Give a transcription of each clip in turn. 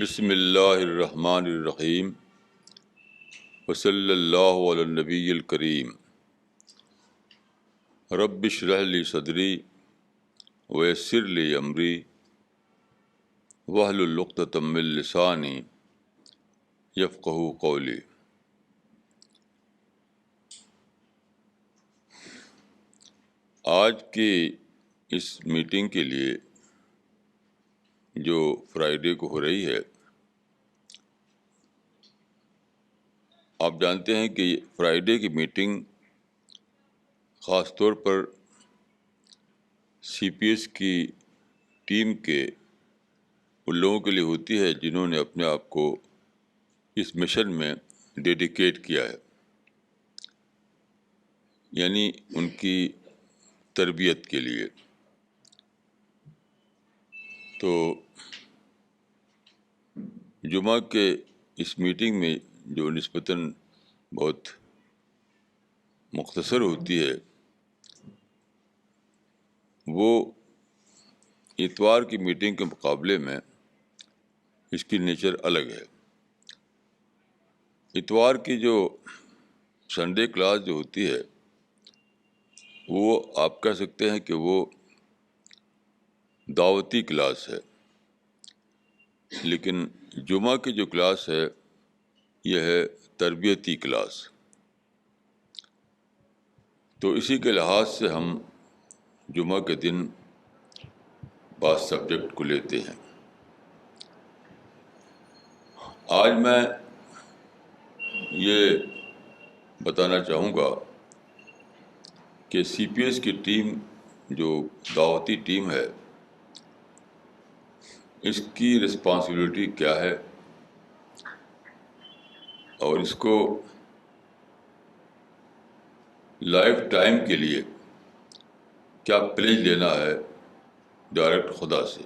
بسم اللہ الرحمن الرحیم وصلی اللہ علی النبی الکریم رب اشرح لی صدری ویسر لی امری واحلل عقدۃ من لسانی یفقہوا قولی۔ آج کی اس میٹنگ کے لیے جو فرائیڈے کو ہو رہی ہے، آپ جانتے ہیں کہ فرائیڈے کی میٹنگ خاص طور پر سی پی ایس کی ٹیم کے ان لوگوں کے لیے ہوتی ہے جنہوں نے اپنے آپ کو اس مشن میں ڈیڈیکیٹ کیا ہے، یعنی ان کی تربیت کے لیے۔ تو جمعہ کے اس میٹنگ میں جو نسبتاً بہت مختصر ہوتی ہے، وہ اتوار کی میٹنگ کے مقابلے میں اس کی نیچر الگ ہے۔ اتوار کی جو سنڈے کلاس جو ہوتی ہے، وہ آپ کہہ سکتے ہیں کہ وہ دعوتی کلاس ہے، لیکن جمعہ کی جو کلاس ہے یہ ہے تربیتی کلاس۔ تو اسی کے لحاظ سے ہم جمعہ کے دن بعض سبجیکٹ کو لیتے ہیں۔ آج میں یہ بتانا چاہوں گا کہ سی پی ایس کی ٹیم جو دعوتی ٹیم ہے، اس کی رسپانسبلٹی کیا ہے اور اس کو لائف ٹائم کے لیے کیا پلیج لینا ہے ڈائریکٹ خدا سے،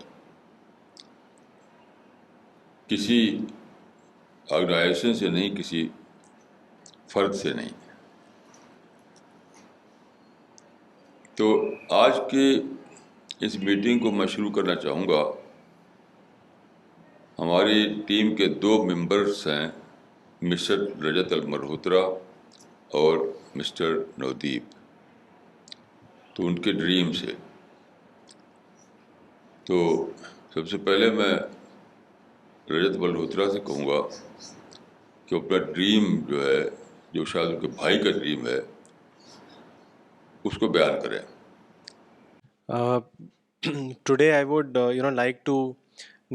کسی آرگنائزیشن سے نہیں، کسی فرد سے نہیں۔ تو آج کی اس میٹنگ کو میں شروع کرنا چاہوں گا۔ ہماری ٹیم کے 2 ممبرس ہیں، مسٹر رجت الملہوترا اور مسٹر نودیپ، تو ان کے ڈریم سے۔ تو سب سے پہلے میں رجت ملہوترا سے کہوں گا کہ اپنا ڈریم جو ہے، جو شاید ان کے بھائی کا ڈریم ہے، اس کو بیان کریں۔ Uh, Today I would like to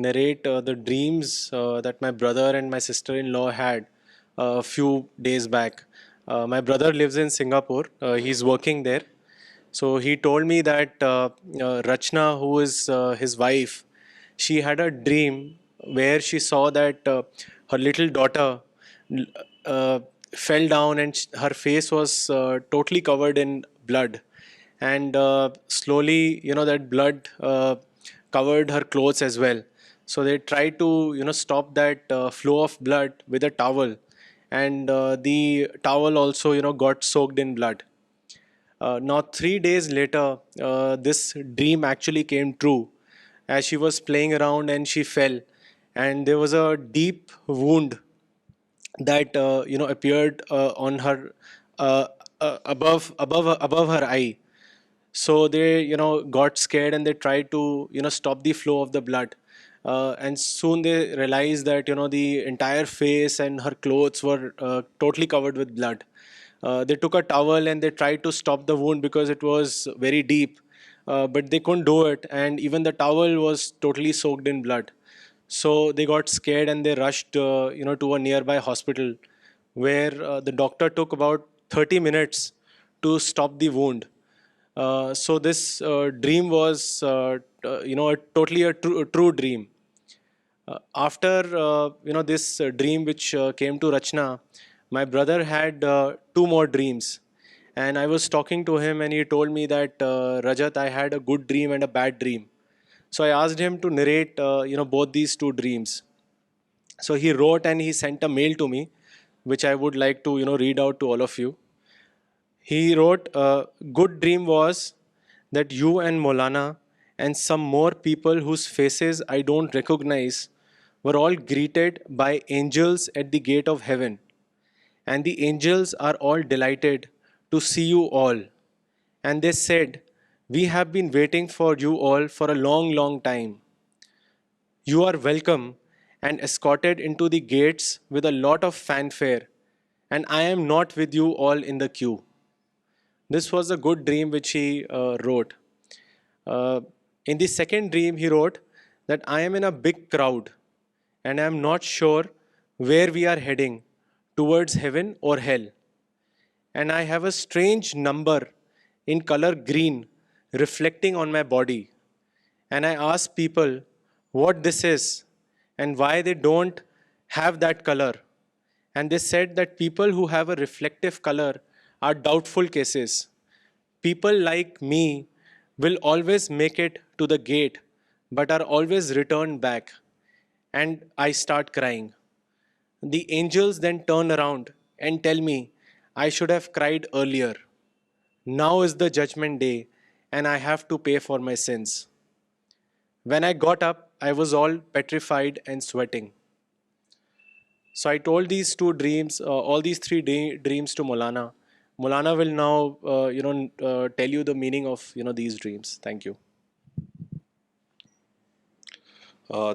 narrate the dreams that my brother and my sister-in-law had a few days back. My brother lives in Singapore. He's working there. So he told me that Rachna, who is his wife, she had a dream where she saw that her little daughter uh, fell down and her face was totally covered in blood. And slowly, that blood covered her clothes as well. So they tried to, stop that flow of blood with a towel, and the towel also, got soaked in blood. Now 3 days later, this dream actually came true, as she was playing around and she fell, and there was a deep wound that appeared on her above her eye. So they got scared and they tried to stop the flow of the blood, and soon they realized that the entire face and her clothes were totally covered with blood. They took a towel and they tried to stop the wound because it was very deep, but they couldn't do it, and even the towel was totally soaked in blood. So they got scared and they rushed to a nearby hospital, where the doctor took about 30 minutes to stop the wound. So this dream was totally a true dream. After this dream which came to Rachna, my brother had 2 more dreams, and I was talking to him and he told me that Rajat, I had a good dream and a bad dream. So I asked him to narrate both these 2 dreams. So he wrote and he sent a mail to me, which I would like to read out to all of you. He wrote, good dream was that you and Maulana and some more people whose faces I don't recognize were all greeted by angels at the gate of heaven, and the angels are all delighted to see you all. And they said, "We have been waiting for you all for a long, long time. You are welcome and escorted into the gates with a lot of fanfare, and I am not with you all in the queue." This was a good dream which he wrote. Uh, in the second dream, he wrote that I am in a big crowd and I am not sure where we are heading, towards heaven or hell. And I have a strange number in color green reflecting on my body. And I ask people what this is and why they don't have that color. And they said that people who have a reflective color are doubtful cases. People like me will always make it to the gate but are always returned back. And I start crying. The angels then turn around and tell me I should have cried earlier. Now is the judgment day and I have to pay for my sins. When I got up, I was all petrified and sweating. So I told these two dreams, all these three dreams to Molana. Molana will now, tell you the meaning of, these dreams. Thank you.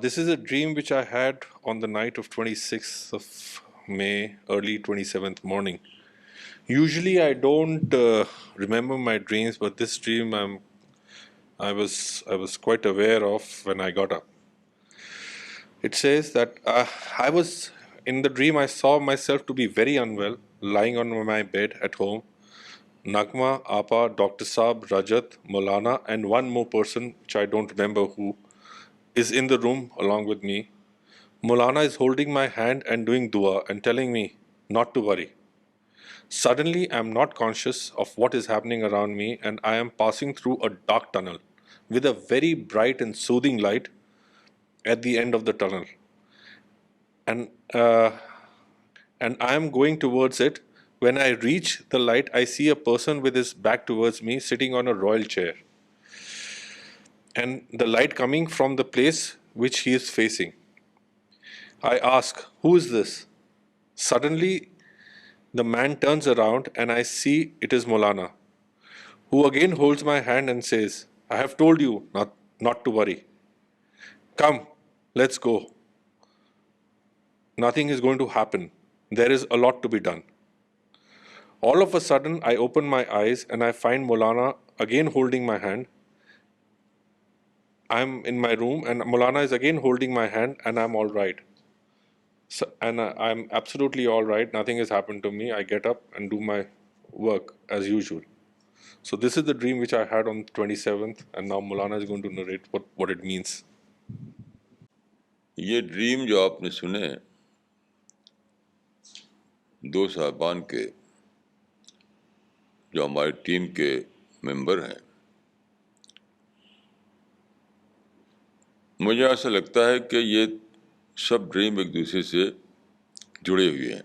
This is a dream which I had on the night of 26th of May, early 27th morning. Usually I don't remember my dreams, but this dream I was quite aware of when I got up. It says that I was in the dream. I saw myself to be very unwell, lying on my bed at home. Nagma, Apa, Dr. Saab, Rajat, Molana, and one more person, which I don't remember who, is in the room along with me. Molana is holding my hand and doing dua and telling me not to worry. Suddenly, I am not conscious of what is happening around me, and I am passing through a dark tunnel with a very bright and soothing light at the end of the tunnel. And I am going towards it. When I reach the light, I see a person with his back towards me sitting on a royal chair, and the light coming from the place which he is facing. I ask, "Who is this?" Suddenly, the man turns around and I see it is Molana, who again holds my hand and says, "I have told you not to worry. Come, let's go. Nothing is going to happen. There is a lot to be done." All of a sudden, I open my eyes and I find Molana again holding my hand. I'm in my room and Molana is again holding my hand, and I'm all right. I'm absolutely all right. Nothing has happened to me. I get up and do my work as usual. So this is the dream which I had on 27th, and now Molana is going to narrate what it means. یہ dream جو آپ نے سنے دو صاحبان کے جو ہماری team کے ممبر ہیں، مجھے ایسا لگتا ہے کہ یہ سب ڈریم ایک دوسرے سے جڑے ہوئے ہیں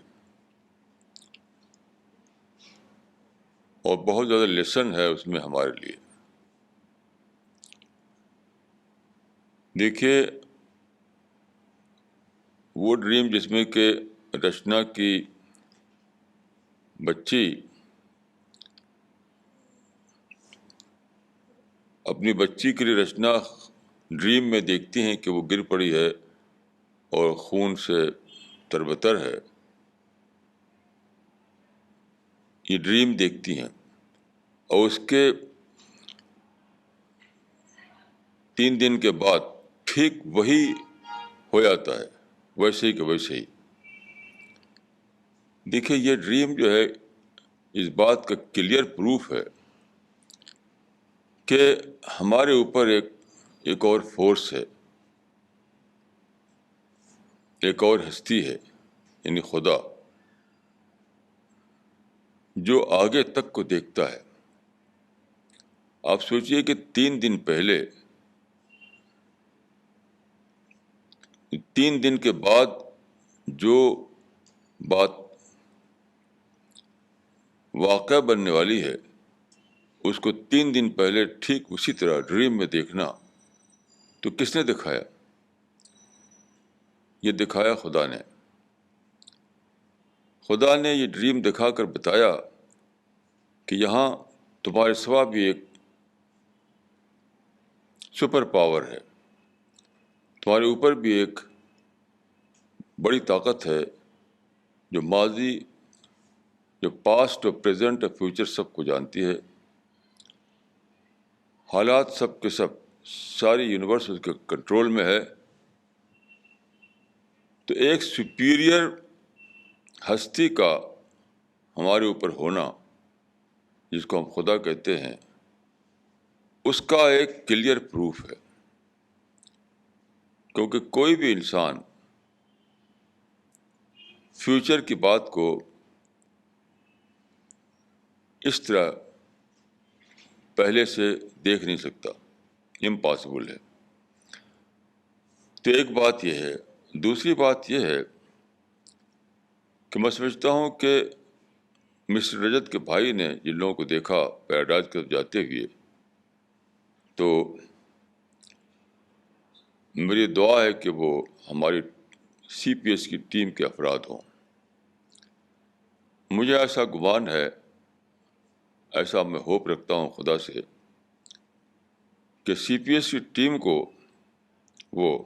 اور بہت زیادہ لیسن ہے اس میں ہمارے لیے. دیکھیے، وہ ڈریم جس میں کہ رچنا کی بچی اپنی بچی کے لیے رچنا ڈریم میں دیکھتی ہیں کہ وہ گر پڑی ہے اور خون سے تربتر ہے. یہ ڈریم دیکھتی ہیں اور اس کے 3 دن کے بعد ٹھیک وہی ہو جاتا ہے، ویسے ہی کہ ویسے ہی. دیکھیے، یہ ڈریم جو ہے اس بات کا کلیئر پروف ہے کہ ہمارے اوپر ایک اور فورس ہے، ایک اور ہستی ہے، یعنی خدا، جو آگے تک کو دیکھتا ہے. آپ سوچئے کہ 3 دن پہلے، 3 دن کے بعد جو بات واقع بننے والی ہے اس کو 3 دن پہلے ٹھیک اسی طرح ڈریم میں دیکھنا، تو کس نے دکھایا؟ یہ دکھایا خدا نے. خدا نے یہ ڈریم دکھا کر بتایا کہ یہاں تمہارے سوا بھی ایک سپر پاور ہے، تمہارے اوپر بھی ایک بڑی طاقت ہے جو ماضی، جو پاسٹ اور پریزنٹ اور فیوچر سب کو جانتی ہے، حالات سب کے سب، ساری یونیورس اس کے کنٹرول میں ہے. تو ایک سپیریئر ہستی کا ہمارے اوپر ہونا، جس کو ہم خدا کہتے ہیں، اس کا ایک کلیئر پروف ہے. کیونکہ کوئی بھی انسان فیوچر کی بات کو اس طرح پہلے سے دیکھ نہیں سکتا، امپاسبل ہے. تو ایک بات یہ ہے. دوسری بات یہ ہے کہ میں سمجھتا ہوں کہ مسٹر رجت کے بھائی نے جن لوگوں کو دیکھا پیراڈائز کی طرف جاتے ہوئے، تو میری دعا ہے کہ وہ ہماری سی پی ایس کی ٹیم کے افراد ہوں. مجھے ایسا گمان ہے، ایسا میں ہوپ رکھتا ہوں خدا سے کہ سی پی ایس کی ٹیم کو وہ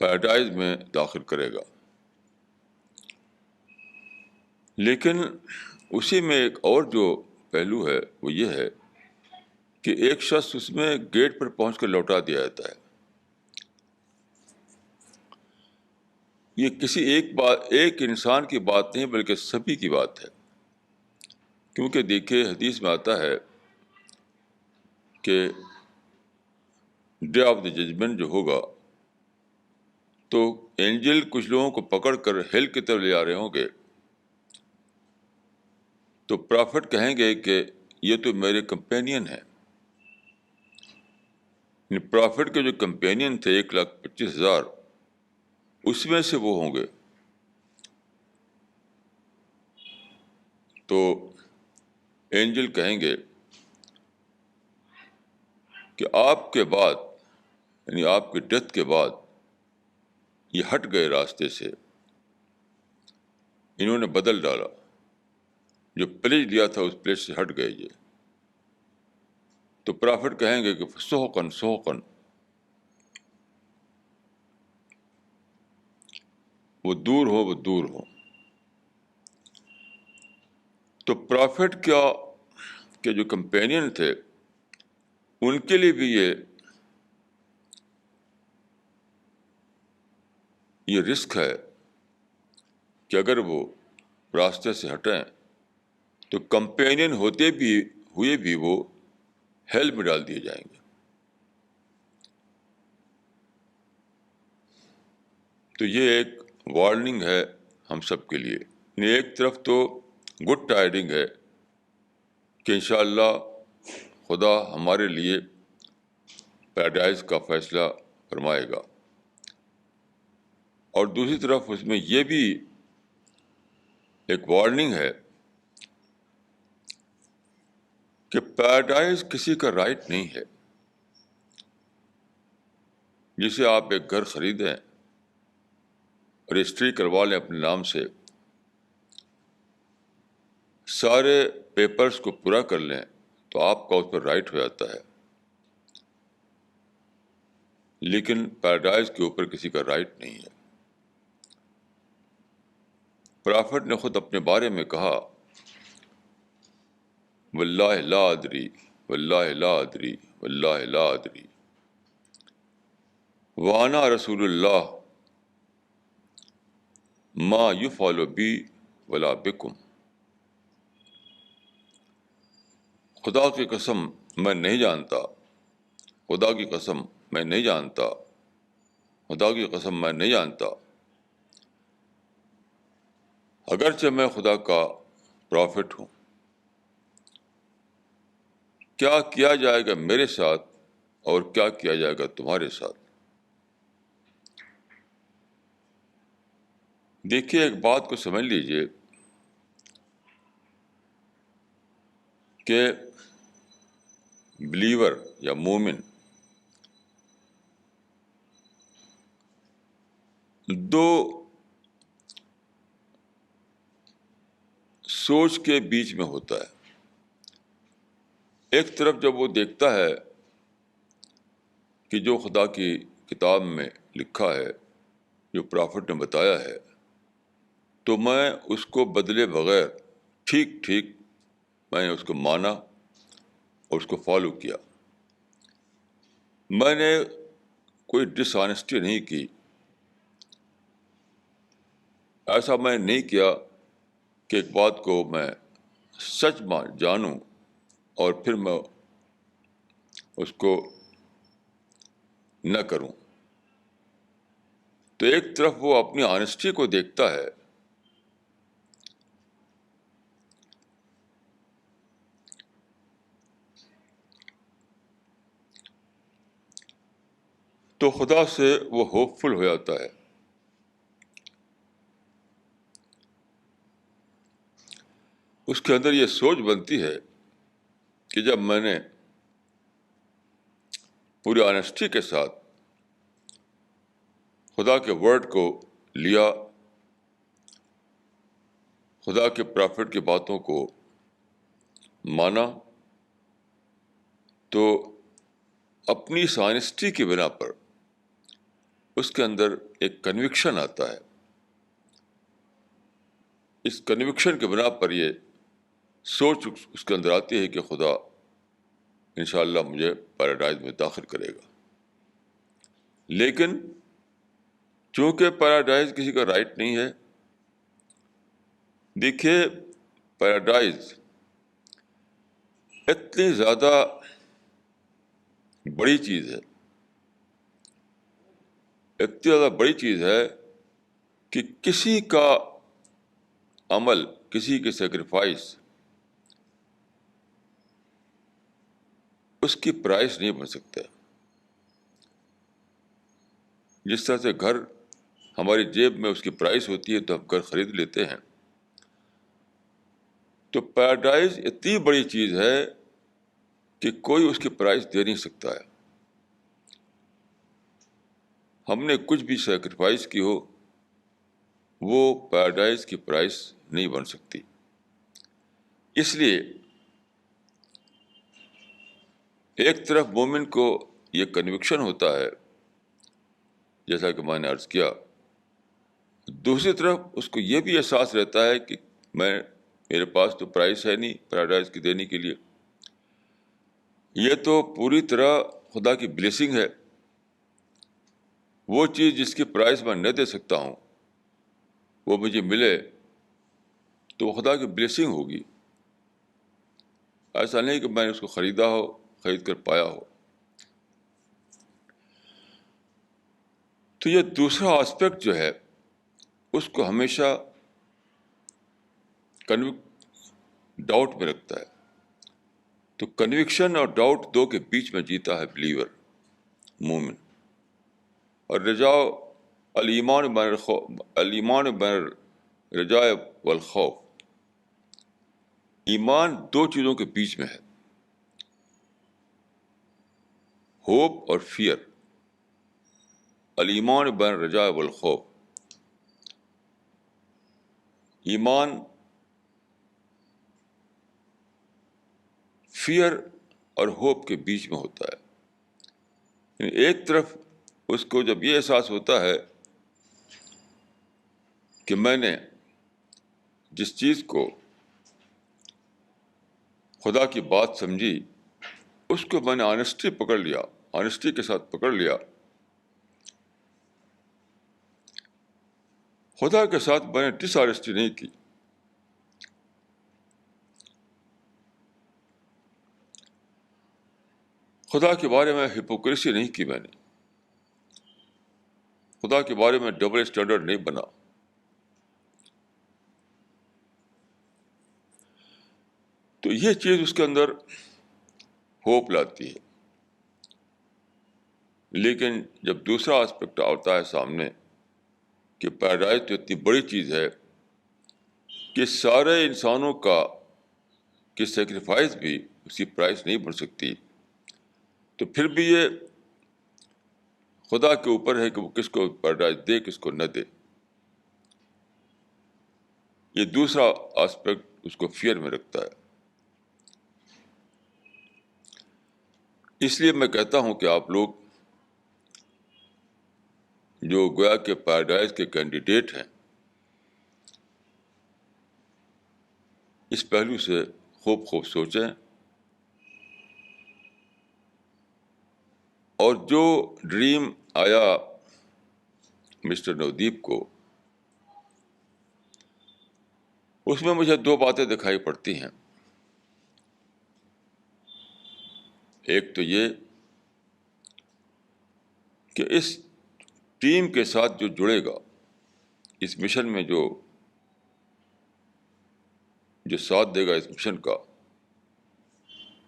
پیراڈائز میں داخل کرے گا. لیکن اسی میں ایک اور جو پہلو ہے وہ یہ ہے کہ ایک شخص اس میں گیٹ پر پہنچ کر لوٹا دیا جاتا ہے. یہ کسی ایک انسان کی بات نہیں بلکہ سبھی کی بات ہے. کیونکہ دیکھیے حدیث میں آتا ہے کہ ڈے آف دا ججمنٹ جو ہوگا تو اینجل کچھ لوگوں کو پکڑ کر ہیل کی طرف لے آ رہے ہوں گے. تو پرافٹ کہیں گے کہ یہ تو میرے کمپینین ہیں. پرافٹ کے جو کمپینین تھے 1,25,000، اس میں سے وہ ہوں گے. تو اینجل کہیں گے کہ آپ کے بعد، یعنی آپ کی ڈیتھ کے بعد یہ ہٹ گئے راستے سے، انہوں نے بدل ڈالا، جو پلیج لیا تھا اس پلیس سے ہٹ گئے یہ. تو پرافٹ کہیں گے کہ سوقن سوقن، وہ دور ہو، وہ دور ہو. تو پرافٹ کیا کہ جو کمپینین تھے ان کے لیے بھی یہ رسک ہے کہ اگر وہ راستے سے ہٹیں تو کمپینین ہوتے بھی ہوئے بھی وہ ہیل میں ڈال دیے جائیں گے. تو یہ ایک وارننگ ہے ہم سب کے لیے. ایک طرف تو گڈ ٹائڈنگ ہے کہ انشاءاللہ خدا ہمارے لیے پیراڈائز کا فیصلہ فرمائے گا، اور دوسری طرف اس میں یہ بھی ایک وارننگ ہے کہ پیراڈائز کسی کا رائٹ نہیں ہے. جسے آپ ایک گھر خریدیں، رجسٹری کروا لیں اپنے نام سے، سارے پیپرز کو پورا کر لیں تو آپ کا اس پر رائٹ ہو جاتا ہے. لیکن پیراڈائز کے اوپر کسی کا رائٹ نہیں ہے. پرافٹ نے خود اپنے بارے میں کہا، واللہ لا ادری واللہ لا ادری واللہ لا ادری وانا رسول اللہ ما یفعل بی ولا بکم. خدا کی قسم میں نہیں جانتا، خدا کی قسم میں نہیں جانتا، خدا کی قسم میں نہیں جانتا، اگرچہ میں خدا کا پرافٹ ہوں. کیا کیا جائے گا میرے ساتھ اور کیا کیا جائے گا تمہارے ساتھ؟ دیکھیے ایک بات کو سمجھ لیجئے کہ بلیور یا مومن دو سوچ کے بیچ میں ہوتا ہے. ایک طرف جب وہ دیکھتا ہے کہ جو خدا کی کتاب میں لکھا ہے، جو پرافٹ نے بتایا ہے، تو میں اس کو بدلے بغیر ٹھیک ٹھیک میں نے اس کو مانا اور اس کو فالو کیا. میں نے کوئی ڈس آنیسٹی نہیں کی. ایسا میں نے نہیں کیا کہ ایک بات کو میں سچ جانوں اور پھر میں اس کو نہ کروں. تو ایک طرف وہ اپنی آنیسٹی کو دیکھتا ہے، تو خدا سے وہ ہوپ فل ہو جاتا ہے. اس کے اندر یہ سوچ بنتی ہے کہ جب میں نے پوری آنیسٹی کے ساتھ خدا کے ورڈ کو لیا، خدا کے پرافٹ کی باتوں کو مانا، تو اپنی اس آنیسٹی کی بنا پر اس کے اندر ایک کنوکشن آتا ہے. اس کنوکشن کے بنا پر یہ سوچ اس کے اندر آتی ہے کہ خدا انشاءاللہ مجھے پیراڈائز میں داخل کرے گا. لیکن چونکہ پیراڈائز کسی کا رائٹ نہیں ہے. دیکھیے، پیراڈائز اتنی زیادہ بڑی چیز ہے، اتنی زیادہ بڑی چیز ہے کہ کسی کا عمل، کسی کی سیکریفائس اس کی پرائس نہیں بن سکتا. جس طرح سے گھر ہماری جیب میں اس کی پرائس ہوتی ہے تو ہم گھر خرید لیتے ہیں، تو پیراڈائز اتنی بڑی چیز ہے کہ کوئی اس کی پرائس دے نہیں سکتا ہے. ہم نے کچھ بھی سیکریفائس کی ہو، وہ پیراڈائز کی پرائس نہیں بن سکتی. اس لیے ایک طرف مومن کو یہ کنوکشن ہوتا ہے، جیسا کہ میں نے عرض کیا. دوسری طرف اس کو یہ بھی احساس رہتا ہے کہ میرے پاس تو پرائس ہے نہیں پیراڈائز کی دینے کے لیے. یہ تو پوری طرح خدا کی بلیسنگ ہے. وہ چیز جس کی پرائس میں نہ دے سکتا ہوں، وہ مجھے ملے تو وہ خدا کی بلیسنگ ہوگی. ایسا نہیں کہ میں نے اس کو خریدا ہو، خرید کر پایا ہو. تو یہ دوسرا آسپیکٹ جو ہے اس کو ہمیشہ ڈاؤٹ میں رکھتا ہے. تو کنوکشن اور ڈاؤٹ دو کے بیچ میں جیتا ہے بلیور، مومن. اور الایمان بین الرجاء والخوف، ایمان دو چیزوں کے بیچ میں ہے، ہوپ اور فیئر. الایمان بین الرجاء والخوف، ایمان فیئر اور ہوپ کے بیچ میں ہوتا ہے. یعنی ایک طرف اس کو جب یہ احساس ہوتا ہے کہ میں نے جس چیز کو خدا کی بات سمجھی اس کو میں نے آنیسٹی پکڑ لیا، آنیسٹی کے ساتھ پکڑ لیا، خدا کے ساتھ میں نے ڈس آنیسٹی نہیں کی. خدا کے بارے میں ہپوکریسی نہیں کی، میں نے خدا کے بارے میں ڈبل اسٹینڈرڈ نہیں بنا. تو یہ چیز اس کے اندر ہوپ لاتی ہے. لیکن جب دوسرا آسپیکٹ آتا ہے سامنے کہ پیراڈائز تو اتنی بڑی چیز ہے کہ سارے انسانوں کی سیکریفائس بھی اس کی پرائس نہیں بن سکتی، تو پھر بھی یہ خدا کے اوپر ہے کہ وہ کس کو پیراڈائز دے, کس کو نہ دے. یہ دوسرا آسپیکٹ اس کو فیئر میں رکھتا ہے. اس لیے میں کہتا ہوں کہ آپ لوگ جو گویا کے پیراڈائز کے کینڈیڈیٹ ہیں, اس پہلو سے خوب سوچیں, اور جو ڈریم آیا مسٹر نودیپ کو, اس میں مجھے دو باتیں دکھائی پڑتی ہیں. ایک تو یہ کہ اس ٹیم کے ساتھ جو جڑے گا, اس مشن میں جو ساتھ دے گا اس مشن کا,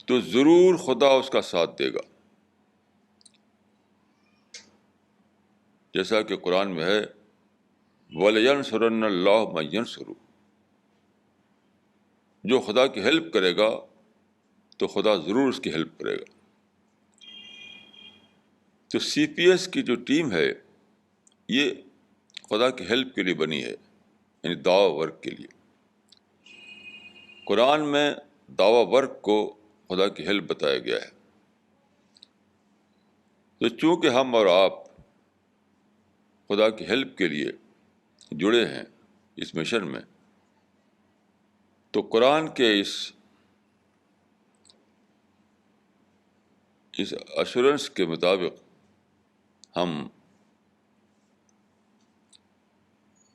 تو ضرور خدا اس کا ساتھ دے گا. جیسا کہ قرآن میں ہے, وَلَيَنْصُرَنَّ اللَّهُ مَن يَنْصُرُهُ, جو خدا کی ہیلپ کرے گا تو خدا ضرور اس کی ہیلپ کرے گا. تو سی پی ایس کی جو ٹیم ہے یہ خدا کی ہیلپ کے لیے بنی ہے, یعنی دعوی ورک کے لیے. قرآن میں دعوی ورک کو خدا کی ہیلپ بتایا گیا ہے. تو چونکہ ہم اور آپ خدا کی ہیلپ کے لیے جڑے ہیں اس مشن میں, تو قرآن کے اس ایشورنس کے مطابق ہم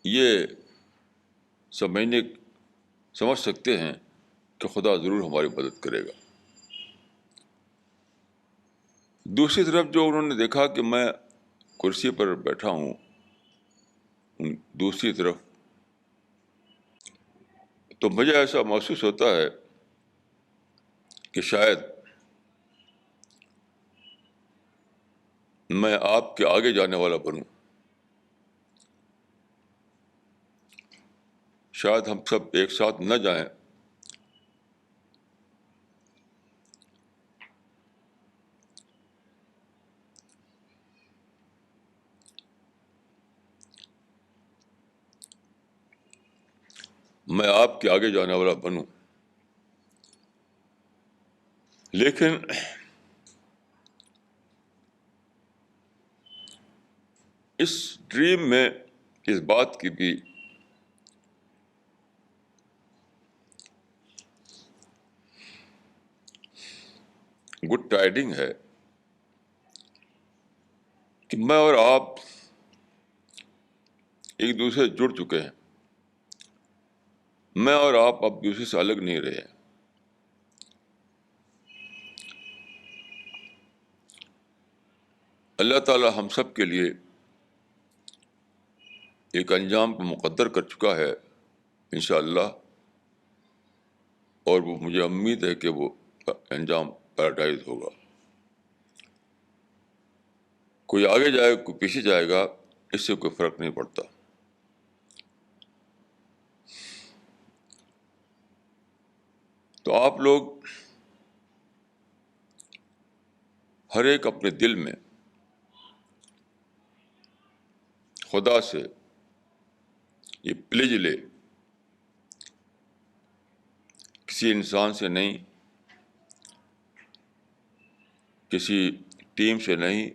یہ سمجھ سکتے ہیں کہ خدا ضرور ہماری مدد کرے گا. دوسری طرف جو انہوں نے دیکھا کہ میں کرسی پر بیٹھا ہوں دوسری طرف, تو مجھے ایسا محسوس ہوتا ہے کہ شاید میں آپ کے آگے جانے والا بنوں. شاید ہم سب ایک ساتھ نہ جائیں, میں آپ کے آگے جانے والا بنوں. لیکن اس ڈریم میں اس بات کی بھی گڈ ٹائیڈنگ ہے کہ میں اور آپ ایک دوسرے سے جڑ چکے ہیں. میں اور آپ اب دوسرے سے الگ نہیں رہے. اللہ تعالی ہم سب کے لیے ایک انجام کو مقدر کر چکا ہے انشاءاللہ, اور وہ مجھے امید ہے کہ وہ انجام پیراڈائز ہوگا. کوئی آگے جائے کوئی پیچھے جائے گا, اس سے کوئی فرق نہیں پڑتا. تو آپ لوگ ہر ایک اپنے دل میں خدا سے یہ پلیج لے, کسی انسان سے نہیں, کسی ٹیم سے نہیں,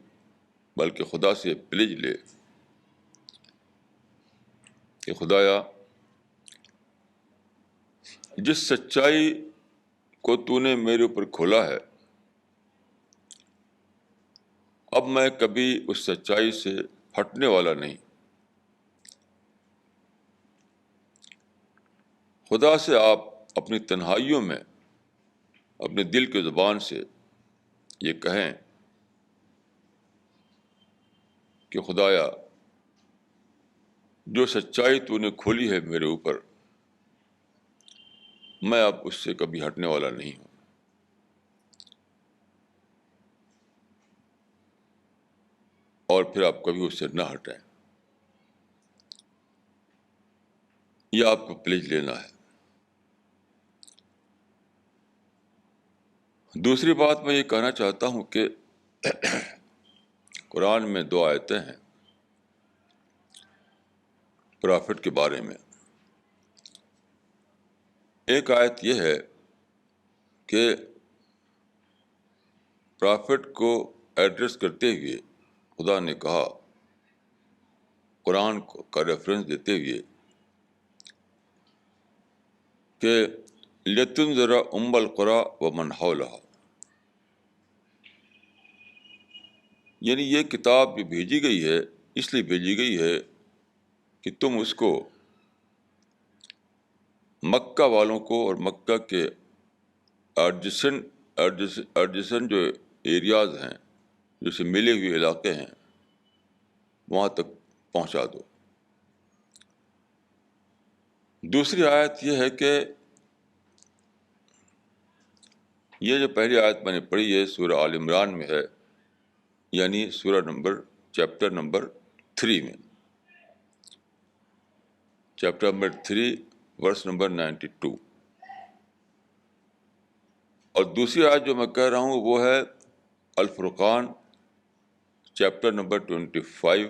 بلکہ خدا سے پلیج لے کہ خدایا جس سچائی کو تو نے میرے اوپر کھولا ہے, اب میں کبھی اس سچائی سے ہٹنے والا نہیں. خدا سے آپ اپنی تنہائیوں میں اپنے دل کی زبان سے یہ کہیں کہ خدایا جو سچائی تو نے کھولی ہے میرے اوپر, میں اب اس سے کبھی ہٹنے والا نہیں ہوں. اور پھر آپ کبھی اس سے نہ ہٹیں. یہ آپ کو پلیج لینا ہے. دوسری بات میں یہ کہنا چاہتا ہوں کہ قرآن میں 2 آیتیں ہیں پرافٹ کے بارے میں. ایک آیت یہ ہے کہ پرافٹ کو ایڈریس کرتے ہوئے خدا نے کہا قرآن کا ریفرنس دیتے ہوئے کہ لِتُنذِرَ أُمَّ الْقُرَىٰ وَمَنْ حَوْلَهَا، یعنی یہ کتاب جو بھیجی گئی ہے اس لیے بھیجی گئی ہے کہ تم اس کو مکہ والوں کو اور مکہ کے ایڈجسن جو ایریاز ہیں، جو سے ملے ہوئے علاقے ہیں، وہاں تک پہنچا دو. دوسری آیت یہ ہے کہ یہ جو پہلی آیت میں نے پڑھی ہے سورہ آل عمران میں ہے، یعنی چیپٹر نمبر 3 میں، چیپٹر نمبر 3 ورس نمبر 92. اور دوسری آیت جو میں کہہ رہا ہوں وہ ہے الفرقان چیپٹر نمبر 25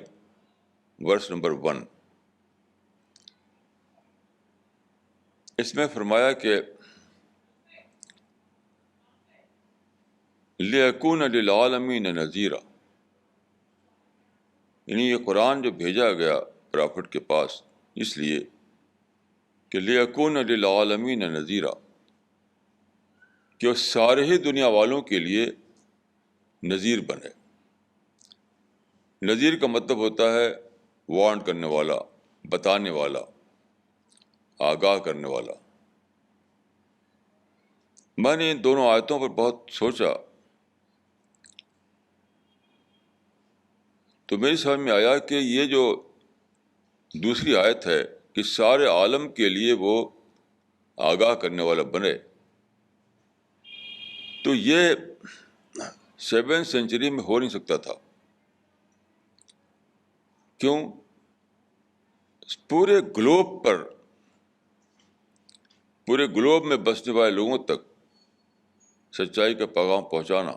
ورس نمبر 1. اس میں فرمایا کہ لِيَكُونَ لِلْعَالَمِينَ نَذِيرًا، یعنی یہ قرآن جو بھیجا گیا پرافٹ کے پاس اس لیے کہ لِيَكُونَ لِلْعَالَمِينَ نَذِيرًا، کہ وہ سارے ہی دنیا والوں کے لیے نذیر بنے. نذیر کا مطلب ہوتا ہے وارن کرنے والا، بتانے والا، آگاہ کرنے والا. میں نے ان دونوں آیتوں پر بہت سوچا تو میری سمجھ میں آیا کہ یہ جو دوسری آیت ہے کہ سارے عالم کے لیے وہ آگاہ کرنے والا بنے، تو یہ 7 سینچری میں ہو نہیں سکتا تھا. کیوں؟ پورے گلوب میں بسنے والے لوگوں تک سچائی کا پیغام پہنچانا،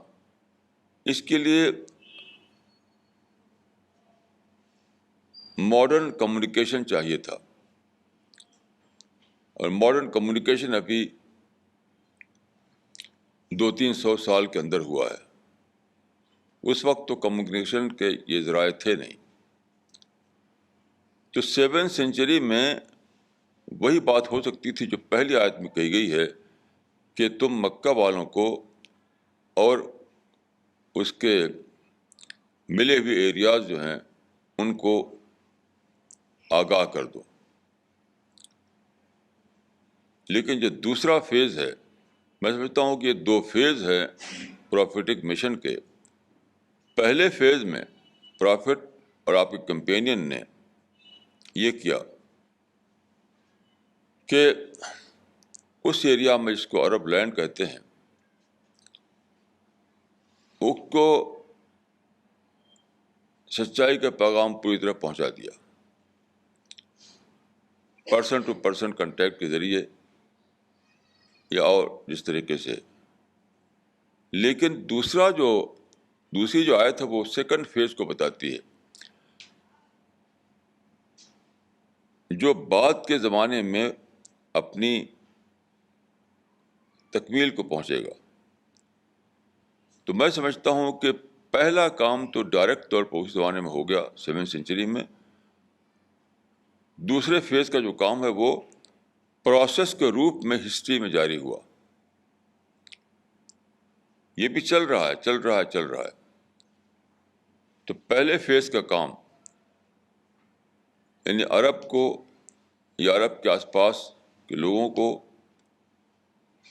اس کے لیے ماڈرن کمیونیکیشن چاہیے تھا. اور ماڈرن کمیونیکیشن ابھی 200-300 سال کے اندر ہوا ہے. اس وقت تو کمیونیکیشن کے یہ ذرائع تھے نہیں. تو 7 سینچری میں وہی بات ہو سکتی تھی جو پہلی آیت میں کہی گئی ہے کہ تم مکہ والوں کو اور اس کے ملے ہوئے ایریاز جو ہیں ان کو آگاہ کر دو. لیکن جو دوسرا فیز ہے، میں سمجھتا ہوں کہ یہ 2 فیز ہیں پروفیٹک مشن کے. پہلے فیز میں پرافٹ اور آپ کے کمپینین نے یہ کیا کہ اس ایریا میں جس کو عرب لینڈ کہتے ہیں اس کو سچائی کا پیغام پوری طرح پہنچا دیا، پرسن ٹو پرسن کنٹیکٹ کے ذریعے یا اور جس طریقے سے. لیکن دوسری جو آیت ہے وہ سیکنڈ فیز کو بتاتی ہے جو بعد کے زمانے میں اپنی تکمیل کو پہنچے گا. تو میں سمجھتا ہوں کہ پہلا کام تو ڈائریکٹ طور پر اس زمانے میں ہو گیا 7 سینچری میں. دوسرے فیز کا جو کام ہے وہ پروسیس کے روپ میں ہسٹری میں جاری ہوا. یہ بھی چل رہا ہے. تو پہلے فیز کا کام یعنی عرب کو یا عرب کے آس پاس کے لوگوں کو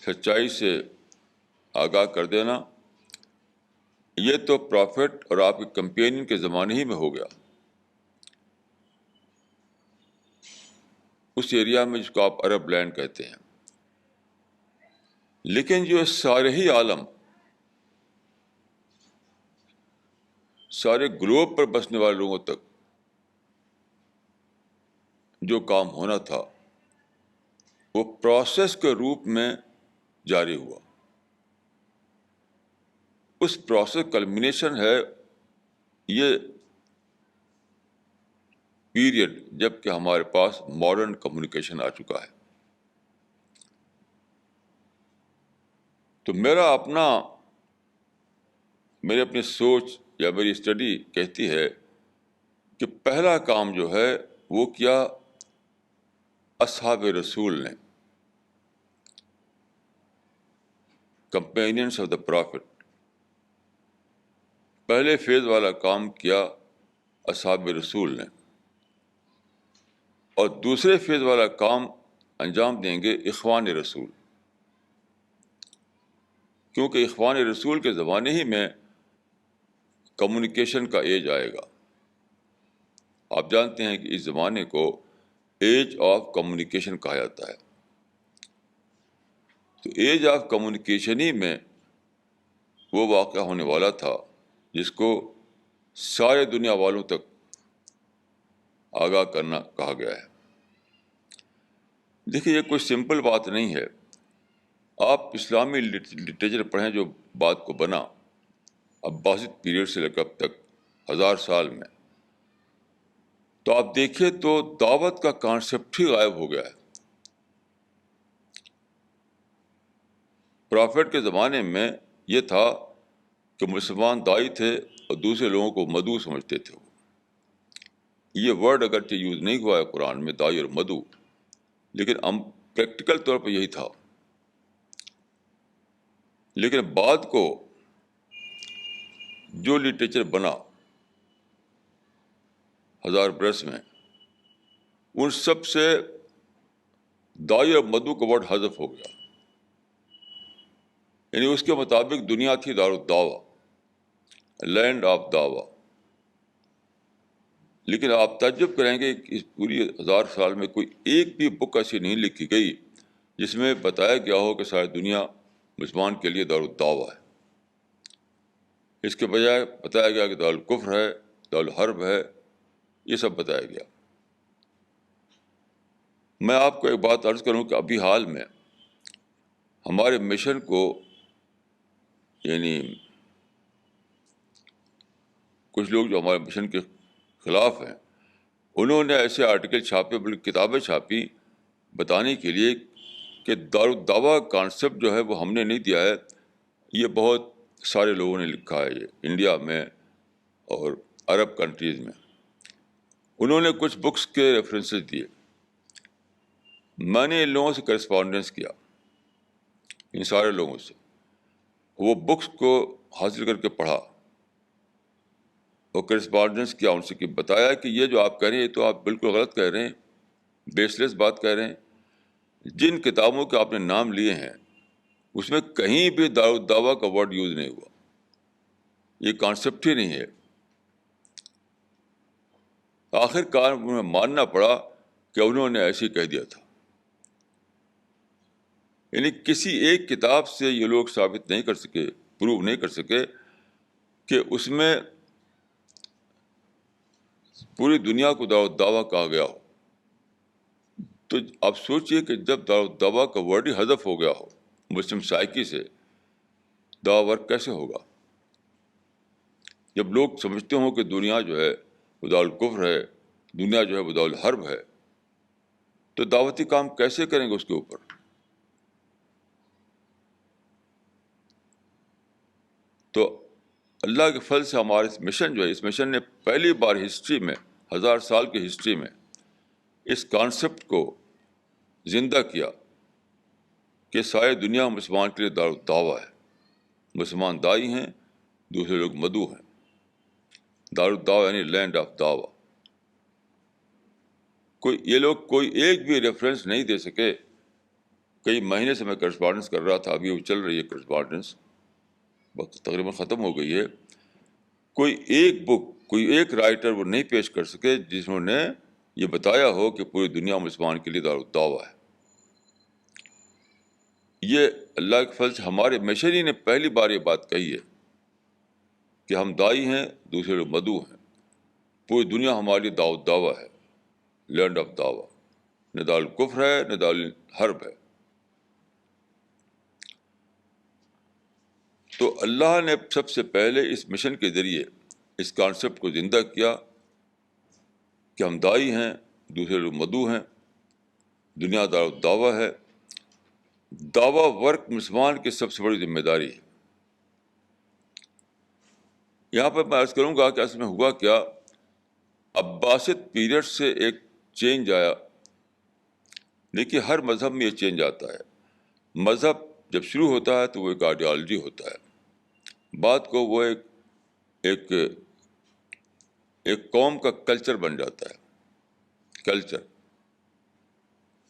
سچائی سے آگاہ کر دینا، یہ تو پرافٹ اور آپ کے کمپینین کے زمانے ہی میں ہو گیا. اس ایریا میں جس کو آپ عرب لینڈ کہتے ہیں. لیکن جو سارے ہی عالم، سارے گلوب پر بسنے والے لوگوں تک جو کام ہونا تھا وہ پروسیس کے روپ میں جاری ہوا. اس پروسیس کلمنیشن ہے یہ پیریڈ جب کہ ہمارے پاس ماڈرن کمیونیکیشن آ چکا ہے. تو میری اپنی سوچ یا میری اسٹڈی کہتی ہے کہ پہلا کام جو ہے وہ کیا اصحاب رسول نے، کمپینینس آف دا پرافٹ، پہلے فیز والا کام کیا اصحاب رسول نے، اور دوسرے فیز والا کام انجام دیں گے اخوان رسول، کیونکہ اخوان رسول کے زمانے ہی میں کمیونیکیشن کا ایج آئے گا. آپ جانتے ہیں کہ اس زمانے کو ایج آف کمیونیکیشن کہا جاتا ہے. تو ایج آف کمیونیکیشن ہی میں وہ واقعہ ہونے والا تھا جس کو سارے دنیا والوں تک آگاہ کرنا کہا گیا ہے. دیکھیے، یہ کوئی سمپل بات نہیں ہے. آپ اسلامی لٹریچر پڑھیں جو بات کو بنا عباسد پیریڈ سے لے کر اب تک 1000 سال میں، تو آپ دیکھیے تو دعوت کا کانسیپٹ ہی غائب ہو گیا ہے. پرافٹ کے زمانے میں یہ تھا کہ مسلمان دائی تھے اور دوسرے لوگوں کو مدعو سمجھتے تھے. یہ ورڈ اگرچہ یوز نہیں ہوا ہے قرآن میں، دائی اور مدعو، لیکن پریکٹیکل طور پہ یہی تھا. لیکن بعد کو جو لٹریچر بنا 1000 برس میں، ان سب سے دائی اور مدعو کا ورڈ حذف ہو گیا. یعنی اس کے مطابق دنیا تھی دار الدعوہ، لینڈ آف دعوہ. لیکن آپ تعجب کریں گے کہ اس پوری 1000 سال میں کوئی ایک بھی بک ایسی نہیں لکھی گئی جس میں بتایا گیا ہو کہ ساری دنیا مسلمان کے لیے دار الدعوہ ہے. اس کے بجائے بتایا گیا کہ دار الکفر ہے، دار الحرب ہے، یہ سب بتایا گیا. میں آپ کو ایک بات عرض کروں کہ ابھی حال میں ہمارے مشن کو، یعنی کچھ لوگ جو ہمارے مشن کے خلاف ہیں، انہوں نے ایسے آرٹیکل چھاپے، بلکہ کتابیں چھاپی بتانے کے لیے کہ دار الدعوہ کانسیپٹ جو ہے وہ ہم نے نہیں دیا ہے، یہ بہت سارے لوگوں نے لکھا ہے، یہ انڈیا میں اور عرب کنٹریز میں. انہوں نے کچھ بکس کے ریفرنسز دیے. میں نے ان لوگوں سے کرسپونڈنس کیا، ان سارے لوگوں سے. وہ بکس کو حاصل کر کے پڑھا اور کرسپونڈنس کیا ان سے، کہ بتایا کہ یہ جو آپ کہہ رہے ہیں یہ تو آپ بالکل غلط کہہ رہے ہیں، بیس لیس بات کہہ رہے ہیں. جن کتابوں کے آپ نے نام لیے ہیں اس میں کہیں بھی دار الدعوہ کا ورڈ یوز نہیں ہوا، یہ کانسیپٹ ہی نہیں ہے. آخر کار انہیں ماننا پڑا کہ انہوں نے ایسے ہی کہہ دیا تھا. یعنی کسی ایک کتاب سے یہ لوگ ثابت نہیں کر سکے، پروو نہیں کر سکے کہ اس میں پوری دنیا کو دار الدعوہ کہا گیا ہو. تو آپ سوچئے کہ جب دار الدعوہ کا ورڈ ہی حذف ہو گیا ہو مسلم سائیکی سے، دعوی ورک کیسے ہوگا؟ جب لوگ سمجھتے ہوں کہ دنیا جو ہے وہ دار الکفر ہے، دنیا جو ہے وہ دار الحرب ہے، تو دعوتی کام کیسے کریں گے اس کے اوپر؟ تو اللہ کے فضل سے ہمارا اس مشن جو ہے، اس مشن نے پہلی بار ہسٹری میں، 1000 سال کی ہسٹری میں، اس کانسیپٹ کو زندہ کیا کہ ساری دنیا مسلمان کے لیے دار الدعوہ ہے. مسلمان دائی ہیں، دوسرے لوگ مدعو ہیں. دار الدعوہ یعنی لینڈ آف دعوہ. یہ لوگ کوئی ایک بھی ریفرنس نہیں دے سکے. کئی مہینے سے میں کرسپونڈنس کر رہا تھا، ابھی وہ چل رہی ہے کرسپونڈنس، وقت تقریباً ختم ہو گئی ہے. کوئی ایک بک، کوئی ایک رائٹر وہ نہیں پیش کر سکے جنہوں نے یہ بتایا ہو کہ پوری دنیا مسلمان کے لیے دار الدعوہ ہے. یہ اللہ کے فضل سے ہمارے مشن ہی نے پہلی بار یہ بات کہی ہے کہ ہم دائی ہیں، دوسرے لوگ مدعو ہیں. پوری دنیا ہمارے لیے دار الدعوہ ہے، لینڈ آف دعوہ. نہ دار الکفر ہے، نہ دار الحرب ہے. تو اللہ نے سب سے پہلے اس مشن کے ذریعے، اس کانسیپٹ کو زندہ کیا کہ ہم دائی ہیں، دوسرے لوگ مدعو ہیں، دنیا دار دعویٰ ہے. دعویٰ ورک مسلمان کی سب سے بڑی ذمہ داری ہے. یہاں پر میں عرض کروں گا کہ اصل میں ہوا کیا. عباسد پیریڈ سے ایک چینج آیا. دیکھیے ہر مذہب میں یہ چینج آتا ہے. مذہب جب شروع ہوتا ہے تو وہ ایک آئیڈیالوجی ہوتا ہے، بعد کو وہ ایک قوم کا کلچر بن جاتا ہے. کلچر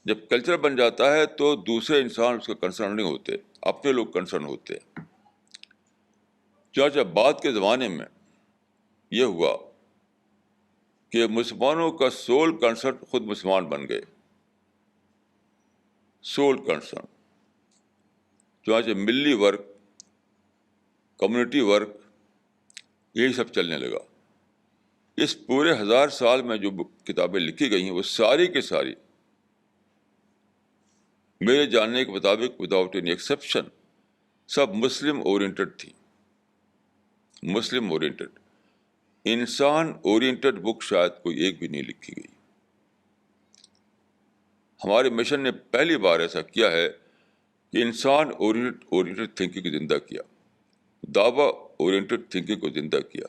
جب کلچر بن جاتا ہے تو دوسرے انسان اس کا کنسرن نہیں ہوتے، اپنے لوگ کنسرن ہوتے ہیں. چنانچہ بعد کے زمانے میں یہ ہوا کہ مسلمانوں کا سول کنسرن خود مسلمان بن گئے. سول کنسرن چنانچہ ملی ورک، کمیونٹی ورک، یہی سب چلنے لگا. اس پورے 1000 سال میں جو کتابیں لکھی گئی ہیں وہ ساری کی ساری میرے جاننے کے مطابق وداؤٹ اینی ایکسیپشن سب مسلم اورینٹڈ تھی. مسلم اورینٹڈ، انسان اورینٹڈ بک شاید کوئی ایک بھی نہیں لکھی گئی. ہمارے مشن نے پہلی بار ایسا کیا ہے کہ انسان اورینٹڈ تھنکنگ کو زندہ کیا، دعویٰ اورینٹڈ تھنکنگ کو زندہ کیا.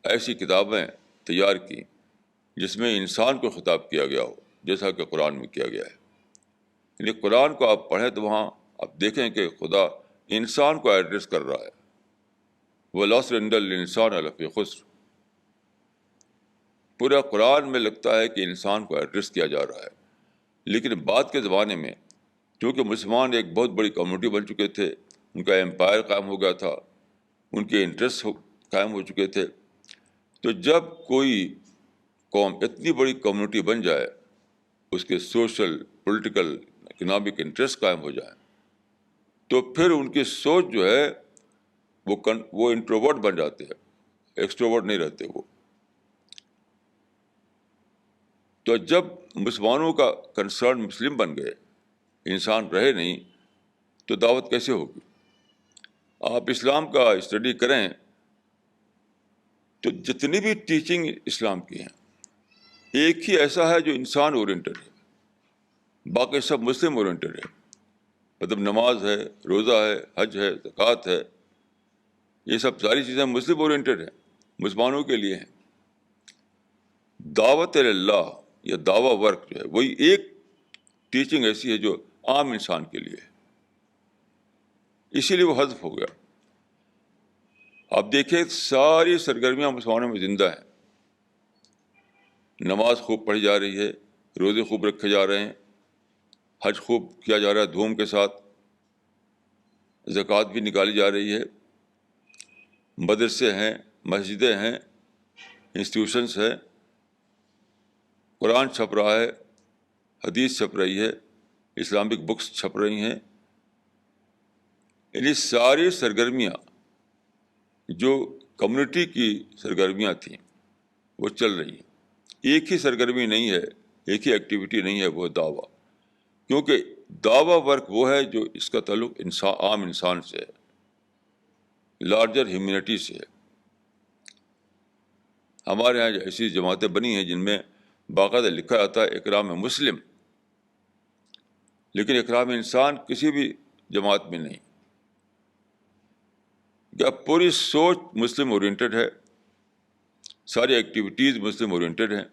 ایسی کتابیں تیار کی جس میں انسان کو خطاب کیا گیا ہو، جیسا کہ قرآن میں کیا گیا ہے. یعنی قرآن کو آپ پڑھیں تو وہاں آپ دیکھیں کہ خدا انسان کو ایڈریس کر رہا ہے. وَالْعَصْرِ إِنَّ الْإِنسَانَ لَفِي خُسْرٍ. پورا قرآن میں لگتا ہے کہ انسان کو ایڈریس کیا جا رہا ہے. لیکن بعد کے زمانے میں چونکہ مسلمان ایک بہت بڑی کمیونٹی بن چکے تھے، ان کا امپائر قائم ہو گیا تھا، ان کے انٹرسٹ قائم ہو چکے تھے، تو جب کوئی قوم اتنی بڑی کمیونٹی بن جائے، اس کے سوشل، پولیٹیکل، اکنامک انٹرسٹ قائم ہو جائیں، تو پھر ان کی سوچ جو ہے وہ انٹروورٹ بن جاتے ہیں، ایکسٹروورٹ نہیں رہتے وہ. تو جب مسلمانوں کا کنسرن مسلم بن گئے، انسان رہے نہیں، تو دعوت کیسے ہوگی؟ آپ اسلام کا اسٹڈی کریں تو جتنی بھی ٹیچنگ اسلام کی ہیں، ایک ہی ایسا ہے جو انسان اورینٹڈ ہے، باقی سب مسلم اورینٹڈ ہے. مطلب نماز ہے، روزہ ہے، حج ہے، زکوٰۃ ہے، یہ سب ساری چیزیں مسلم اورینٹڈ ہیں، مسلمانوں کے لیے ہیں. دعوت اللہ یا دعویٰ ورک جو ہے وہی ایک ٹیچنگ ایسی ہے جو عام انسان کے لیے ہے، اسی لیے وہ حذف ہو گیا. آپ دیکھیں ساری سرگرمیاں مسلمانوں میں زندہ ہیں. نماز خوب پڑھی جا رہی ہے، روزے خوب رکھے جا رہے ہیں، حج خوب کیا جا رہا ہے دھوم کے ساتھ، زکوٰۃ بھی نکالی جا رہی ہے، مدرسے ہیں، مسجدیں ہیں، انسٹیٹیوشنس ہیں، قرآن چھپ رہا ہے، حدیث چھپ رہی ہے، اسلامک بکس چھپ رہی ہیں. یعنی ساری سرگرمیاں جو کمیونٹی کی سرگرمیاں تھیں وہ چل رہی ہیں. ایک ہی سرگرمی نہیں ہے، ایک ہی ایکٹیویٹی نہیں ہے، وہ دعویٰ. کیونکہ دعویٰ ورک وہ ہے جو اس کا تعلق عام انسان سے ہے، لارجر ہیومینٹی سے ہے. ہمارے یہاں ایسی جماعتیں بنی ہیں جن میں باقاعدہ لکھا جاتا ہے اکرام مسلم، لیکن اکرام انسان کسی بھی جماعت میں نہیں. کیا پوری سوچ مسلم اورینٹڈ ہے، ساری ایکٹیویٹیز مسلم اورینٹڈ ہیں.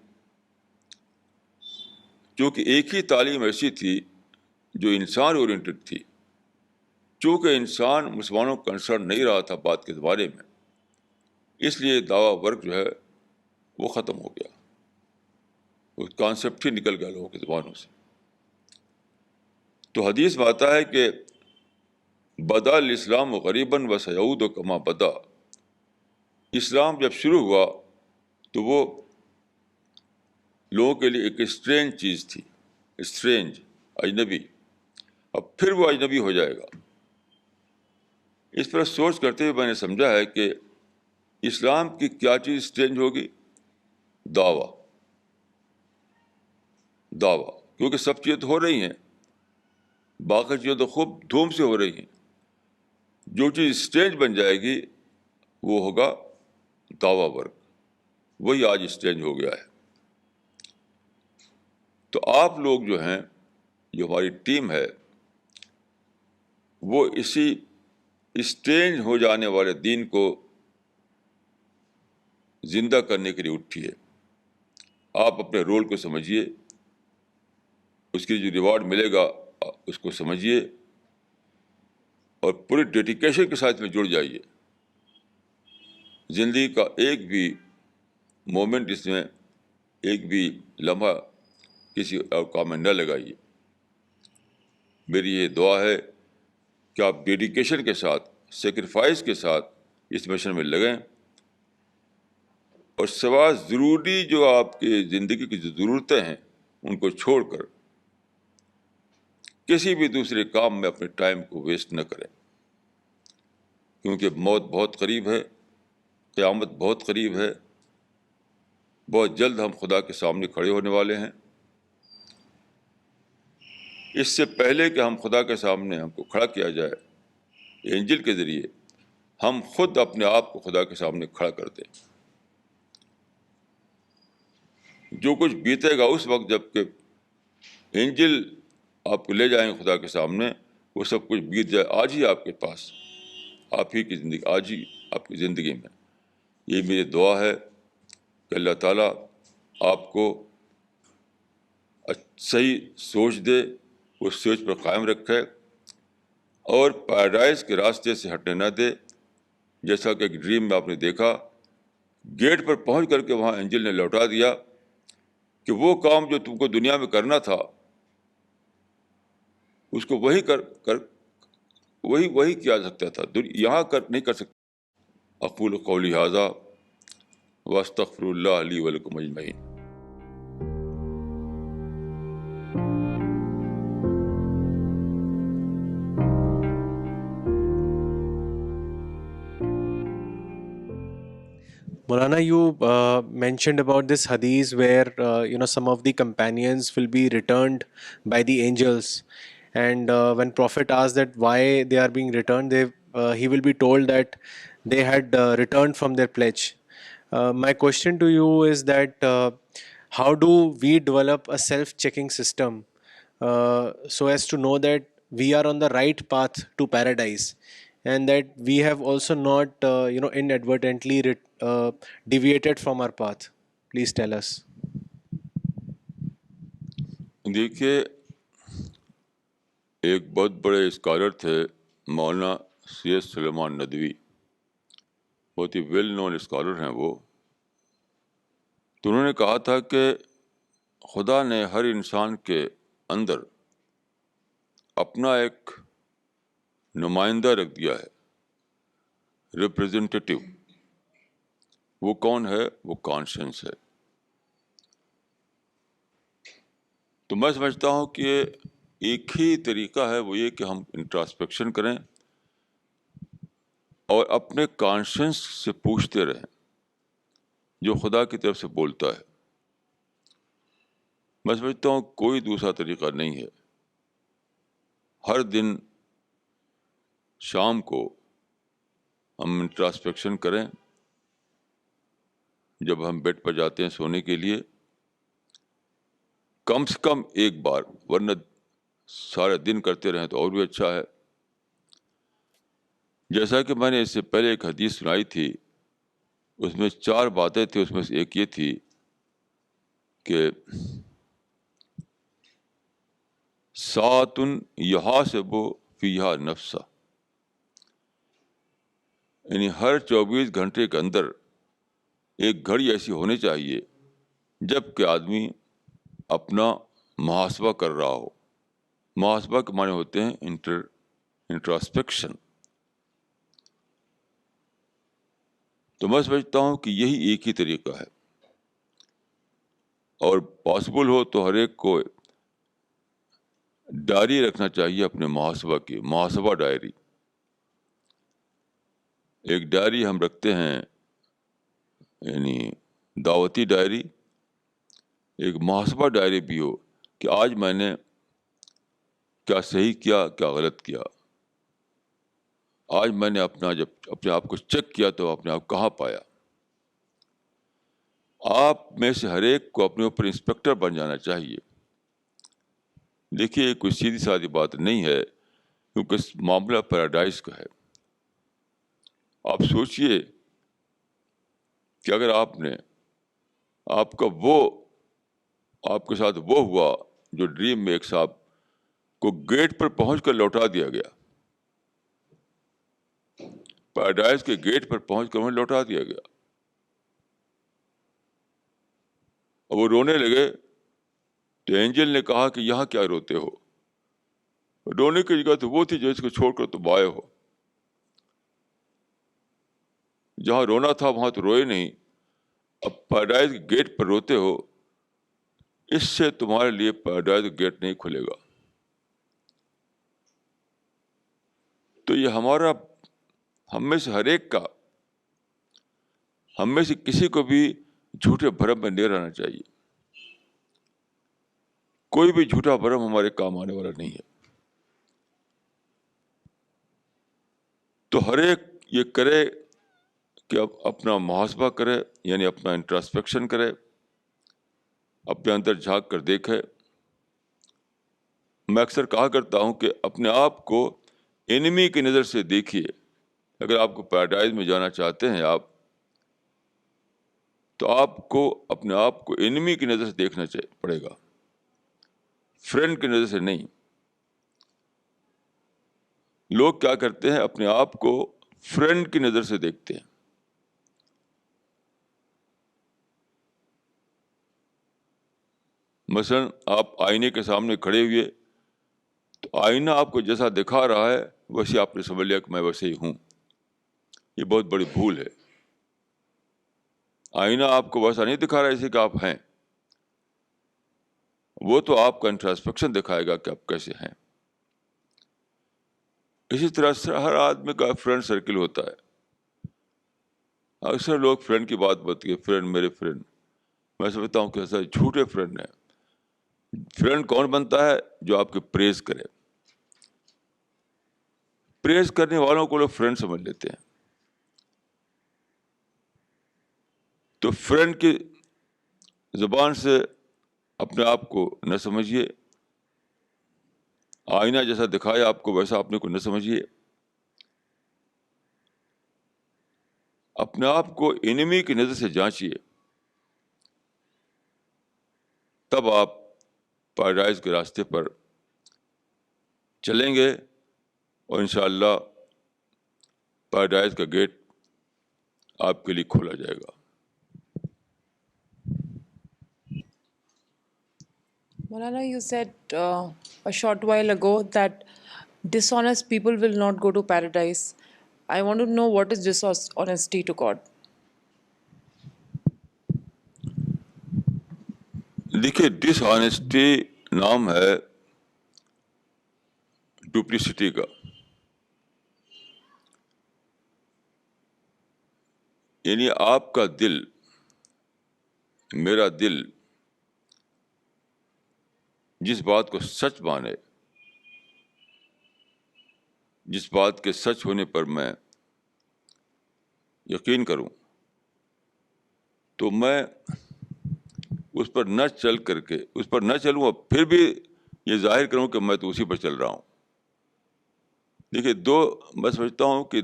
چونکہ ایک ہی تعلیم ایسی تھی جو انسان اورینٹڈ تھی، چونکہ انسان مسلمانوں کا کنسرن نہیں رہا تھا بعد کے زمانے میں، اس لیے دعویٰ ورک جو ہے وہ ختم ہو گیا، وہ کانسیپٹ ہی نکل گیا لوگوں کی زبانوں سے. تو حدیث میں آتا ہے کہ بدا الاسلام غریباً وسیعود کما بدا. اسلام جب شروع ہوا تو وہ لوگوں کے لیے ایک اسٹرینج چیز تھی، اسٹرینج، اجنبی. اب پھر وہ اجنبی ہو جائے گا. اس پر سوچ کرتے ہوئے میں نے سمجھا ہے کہ اسلام کی کیا چیز اسٹرینج ہوگی؟ دعویٰ. کیونکہ سب چیزیں تو ہو رہی ہیں، باقی چیزیں تو خوب دھوم سے ہو رہی ہیں. جو چیز اسٹرینج بن جائے گی وہ ہوگا دعویٰ ورک. وہی آج اسٹینج ہو گیا ہے. تو آپ لوگ جو ہیں، جو ہماری ٹیم ہے، وہ اسی اسٹینج ہو جانے والے دین کو زندہ کرنے کے لیے اٹھی ہے. آپ اپنے رول کو سمجھیے، اس کی جو ریوارڈ ملے گا اس کو سمجھیے، اور پوری ڈیڈیکیشن کے ساتھ میں جڑ جائیے. زندگی کا ایک بھی مومنٹ، اس میں ایک بھی لمحہ کسی اور کام میں نہ لگائیے. میری یہ دعا ہے کہ آپ ڈیڈیکیشن کے ساتھ، سیکریفائس کے ساتھ اس مشن میں لگیں، اور سوا ضروری جو آپ کی زندگی کی جو ضرورتیں ہیں ان کو چھوڑ کر کسی بھی دوسرے کام میں اپنے ٹائم کو ویسٹ نہ کریں. کیونکہ موت بہت قریب ہے، قیامت بہت قریب ہے. بہت جلد ہم خدا کے سامنے کھڑے ہونے والے ہیں. اس سے پہلے کہ ہم خدا کے سامنے ہم کو کھڑا کیا جائے اینجل کے ذریعے، ہم خود اپنے آپ کو خدا کے سامنے کھڑا کر دیں. جو کچھ بیتے گا اس وقت جب کہ اینجل آپ کو لے جائیں گے خدا کے سامنے، وہ سب کچھ بیت جائے آج ہی آپ کے پاس، آپ ہی کی زندگی، آج ہی آپ کی زندگی میں. یہ میری دعا ہے کہ اللہ تعالیٰ آپ کو صحیح سوچ دے، اس سوچ پر قائم رکھے، اور پیراڈائز کے راستے سے ہٹنے نہ دے. جیسا کہ ایک ڈریم میں آپ نے دیکھا، گیٹ پر پہنچ کر کے وہاں اینجل نے لوٹا دیا کہ وہ کام جو تم کو دنیا میں کرنا تھا اس کو وہی کیا جا سکتا تھا، یہاں نہیں کر سکتا. اقول قولی ھذا واستغفر اللہ لی ولکم اجمعین. Maulana, you mentioned about this hadith where some of the companions will be returned by the angels, and when Prophet asked that why they are being returned, he will be told that they had returned from their pledge. My question to you is that how do we develop a self-checking system so as to know that we are on the right path to paradise, and that we have also not inadvertently deviated from our path? Please tell us. دیکھیے، ایک بہت بڑے scholar تھے مولانا سید سلیمان ندوی، بہت ہی well known scholar ہیں وہ. تو انہوں نے کہا تھا کہ خدا نے ہر انسان کے اندر اپنا ایک نمائندہ رکھ دیا ہے، ریپریزنٹیٹیو. وہ کون ہے؟ وہ کانشنس ہے. تو میں سمجھتا ہوں کہ ایک ہی طریقہ ہے، وہ یہ کہ ہم انٹراسپیکشن کریں اور اپنے کانشنس سے پوچھتے رہیں جو خدا کی طرف سے بولتا ہے. میں سمجھتا ہوں کوئی دوسرا طریقہ نہیں ہے. ہر دن شام کو ہم انٹراسپیکشن کریں جب ہم بیڈ پر جاتے ہیں سونے کے لیے، کم سے کم ایک بار، ورنہ سارے دن کرتے رہیں تو اور بھی اچھا ہے. جیسا کہ میں نے اس سے پہلے ایک حدیث سنائی تھی، اس میں 4 باتیں تھیں. اس میں سے ایک یہ تھی کہ ساعۃ یحاسب فیہا نفسہ، یعنی ہر 24 گھنٹے کے اندر ایک گھڑی ایسی ہونی چاہیے جب کہ آدمی اپنا محاسبہ کر رہا ہو. محاسبہ کے معنی ہوتے ہیں انٹراسپیکشن. تو میں سمجھتا ہوں کہ یہی ایک ہی طریقہ ہے، اور پاسبل ہو تو ہر ایک کو ڈائری رکھنا چاہیے اپنے محاسبہ کی، محاسبہ ڈائری. ایک ڈائری ہم رکھتے ہیں، یعنی دعوتی ڈائری. ایک محاسبہ ڈائری بھی ہو کہ آج میں نے کیا صحیح کیا، کیا غلط کیا. آج میں نے جب اپنے آپ کو چیک کیا تو اپنے آپ کہاں پایا. آپ میں سے ہر ایک کو اپنے اوپر انسپیکٹر بن جانا چاہیے. دیکھیے کوئی سیدھی سادی بات نہیں ہے, کیونکہ معاملہ پیراڈائز کا ہے. آپ سوچئے کہ اگر آپ کے ساتھ وہ ہوا جو ڈریم میں ایک صاحب کو گیٹ پر پہنچ کر لوٹا دیا گیا, پیراڈائز کے گیٹ پر پہنچ کر انہیں لوٹا دیا گیا, اور وہ رونے لگے تو اینجل نے کہا کہ یہاں کیا روتے ہو؟ رونے کی جگہ تو وہ تھی جو اس کو چھوڑ کر تم آئے ہو. جہاں رونا تھا وہاں تو روئے نہیں, اب پیراڈائز کے گیٹ پر روتے ہو. اس سے تمہارے لیے پیراڈائز کا گیٹ نہیں کھلے گا. تو یہ ہم میں سے ہر ایک کا, ہم میں سے کسی کو بھی جھوٹے بھرم میں نہیں رہنا چاہیے. کوئی بھی جھوٹا بھرم ہمارے کام آنے والا نہیں ہے. تو ہر ایک یہ کرے کہ اب اپنا محاسبہ کرے, یعنی اپنا انٹراسپیکشن کرے, اپنے اندر جھانک کر دیکھے. میں اکثر کہا کرتا ہوں کہ اپنے آپ کو انیمی کی نظر سے دیکھیے. اگر آپ کو پیراڈائز میں جانا چاہتے ہیں آپ, تو آپ کو اپنے آپ کو انیمی کی نظر سے دیکھنا پڑے گا, فرینڈ کی نظر سے نہیں. لوگ کیا کرتے ہیں, اپنے آپ کو فرینڈ کی نظر سے دیکھتے ہیں. مثلا آپ آئینے کے سامنے کھڑے ہوئے تو آئینہ آپ کو جیسا دکھا رہا ہے ویسے آپ نے سمجھ لیا کہ میں ویسے ہی ہوں. یہ بہت بڑی بھول ہے. آئینہ آپ کو ویسا نہیں دکھا رہا جیسے کہ آپ ہیں, وہ تو آپ کا انٹراسپیکشن دکھائے گا کہ آپ کیسے ہیں. اسی طرح سے ہر آدمی کا فرینڈ سرکل ہوتا ہے. اکثر لوگ فرینڈ کی بات بتائیں, فرینڈ میرے فرینڈ. میں سمجھتا ہوں کہ ایسا جھوٹے فرینڈ ہیں. فرینڈ کون بنتا ہے؟ جو آپ کی پریز کرے. پریز کرنے والوں کو لوگ فرینڈ سمجھ لیتے ہیں. تو فرینڈ کی زبان سے اپنے آپ کو نہ سمجھیے, آئینہ جیسا دکھائے آپ کو ویسا اپنے کو نہ سمجھیے. اپنے آپ کو انیمی کی نظر سے جانچیے, تب آپ پیراڈائز کے راستے پر چلیں گے, اور انشاءاللہ پیراڈائز کا گیٹ آپ کے لیے کھولا جائے گا. Maulana, you said a short while ago that dishonest people will not go to paradise. I want to know, what is dishonesty to God? دیکھیے, ڈس آنیسٹی نام ہے ڈپلیسٹی کا. یعنی آپ کا دل, میرا دل جس بات کو سچ مانے, جس بات کے سچ ہونے پر میں یقین کروں, تو میں اس پر نہ چلوں اور پھر بھی یہ ظاہر کروں کہ میں تو اسی پر چل رہا ہوں. دیکھیے, میں سمجھتا ہوں کہ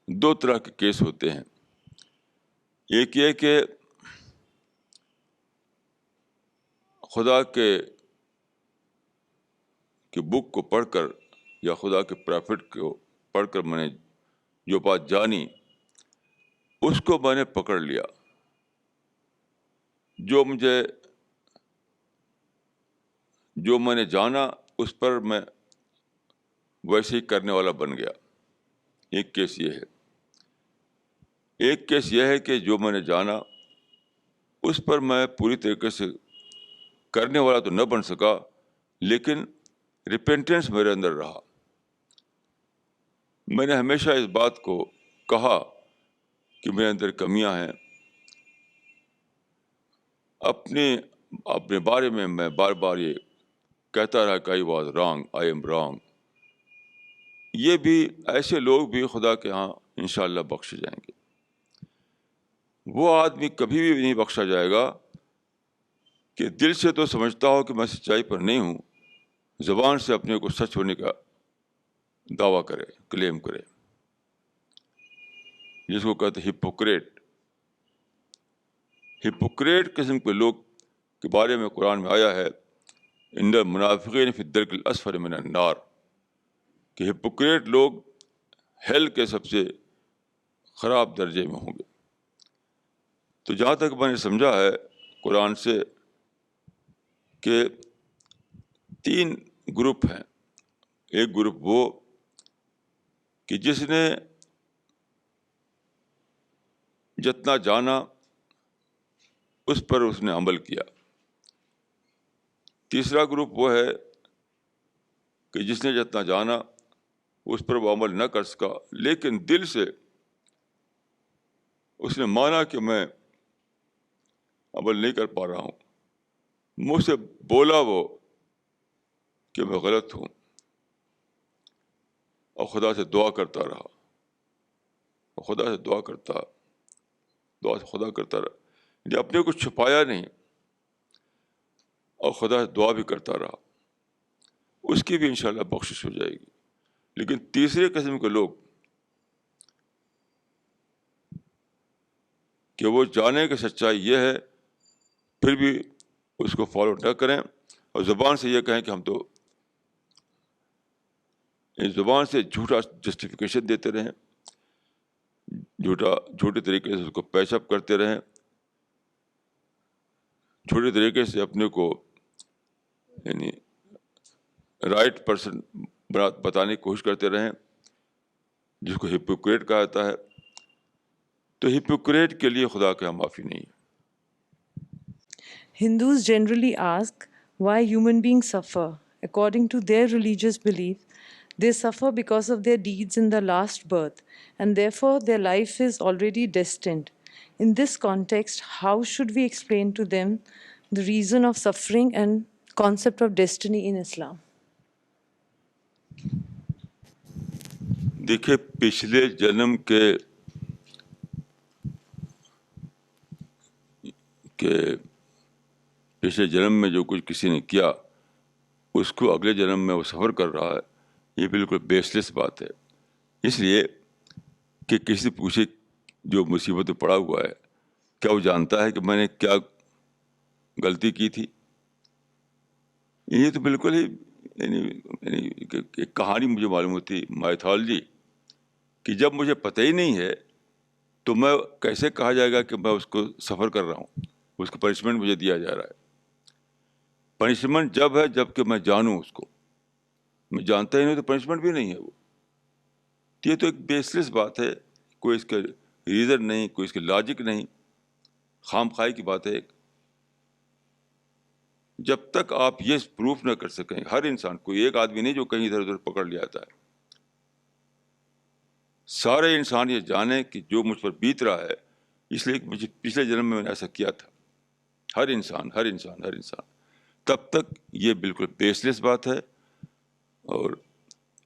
دو طرح کے کیس ہوتے ہیں. ایک یہ کہ خدا کے بک کو پڑھ کر یا خدا کے پرافٹ کو پڑھ کر میں نے جو بات جانی اس کو میں نے پکڑ لیا, جو میں نے جانا اس پر میں ویسے ہی کرنے والا بن گیا. ایک کیس یہ ہے. ایک کیس یہ ہے کہ جو میں نے جانا اس پر میں پوری طریقے سے کرنے والا تو نہ بن سکا, لیکن ریپینٹنس میرے اندر رہا. میں نے ہمیشہ اس بات کو کہا کہ میرے اندر کمیاں ہیں. اپنے بارے میں بار بار یہ کہتا رہا کہ I was wrong, I am wrong. یہ بھی ایسے لوگ بھی خدا کے ہاں انشاءاللہ بخشے جائیں گے. وہ آدمی کبھی بھی نہیں بخشا جائے گا کہ دل سے تو سمجھتا ہو کہ میں سچائی پر نہیں ہوں، زبان سے اپنے کو سچ ہونے کا دعویٰ کرے، کلیم کرے، جس کو کہتے ہیں ہپوکریٹ. ہپوکریٹ قسم کے لوگ کے بارے میں قرآن میں آیا ہے ان المنافقین فی الدرک الاسفل من النار، کہ ہپوکریٹ لوگ ہیل کے سب سے خراب درجے میں ہوں گے. تو جہاں تک میں نے سمجھا ہے قرآن سے کہ 3 گروپ ہیں. ایک گروپ وہ کہ جس نے جتنا جانا اس پر اس نے عمل کیا. تیسرا گروپ وہ ہے کہ جس نے جتنا جانا اس پر وہ عمل نہ کر سکا، لیکن دل سے اس نے مانا کہ میں عمل نہیں کر پا رہا ہوں، منہ سے بولا وہ کہ میں غلط ہوں، اور خدا سے دعا کرتا رہا، اور خدا سے دعا کرتا رہا، یعنی اپنے کو چھپایا نہیں، اور خدا سے دعا بھی کرتا رہا. اس کی بھی انشاءاللہ بخشش ہو جائے گی. لیکن تیسرے قسم کے لوگ کہ وہ جانے کہ سچائی یہ ہے پھر بھی اس کو فالو نہ کریں، اور زبان سے یہ کہیں کہ ہم تو زبان سے جھوٹا جسٹیفیکیشن دیتے رہیں، جھوٹے طریقے سے اس کو پیش اپ کرتے رہیں، جھوٹے طریقے سے اپنے کو یعنی رائٹ پرسن بتانے کی کوشش کرتے رہیں، جس کو ہپوکریٹ کہا جاتا ہے. تو ہپوکریٹ کے لیے خدا کے یہاں معافی نہیں ہے. Hindus generally ask why human beings suffer. According to their religious belief, they suffer because of their deeds in the last birth, and therefore their life is already destined. In this context, how should we explain to them the reason of suffering and concept of destiny in Islam? دیکھیے پچھلے جنم پچھلے جنم میں جو کچھ کسی نے کیا اس کو اگلے جنم میں وہ سفر کر رہا ہے، یہ بالکل بیس لیس بات ہے. اس لیے کہ کسی سے پوچھے جو مصیبت میں پڑا ہوا ہے کیا وہ جانتا ہے کہ میں نے کیا غلطی کی تھی. یہ تو بالکل ہی ایک کہانی مجھے معلوم ہوتی، مائتھالوجی، کہ جب مجھے پتہ ہی نہیں ہے تو میں کیسے کہا جائے گا کہ میں اس کو سفر کر رہا ہوں، اس کو پنشمنٹ مجھے دیا جا رہا ہے. پنشمنٹ جب ہے جب کہ میں جانوں اس کو، میں جانتا ہی نہیں تو پنشمنٹ بھی نہیں ہے وہ. یہ تو ایک بیس لیس بات ہے، کوئی اس کا ریزن نہیں، کوئی اس کی لاجک نہیں، خام خواہی کی بات ہے. جب تک آپ یہ پروف نہ کر سکیں، ہر انسان، کوئی ایک آدمی نہیں جو کہیں ادھر ادھر پکڑ لیا جاتا ہے، سارے انسان یہ جانیں کہ جو مجھ پر بیت رہا ہے اس لیے کہ مجھے پچھلے جنم میں نے ایسا کیا تھا. ہر انسان تب تک یہ بالکل بیس لیس بات ہے، اور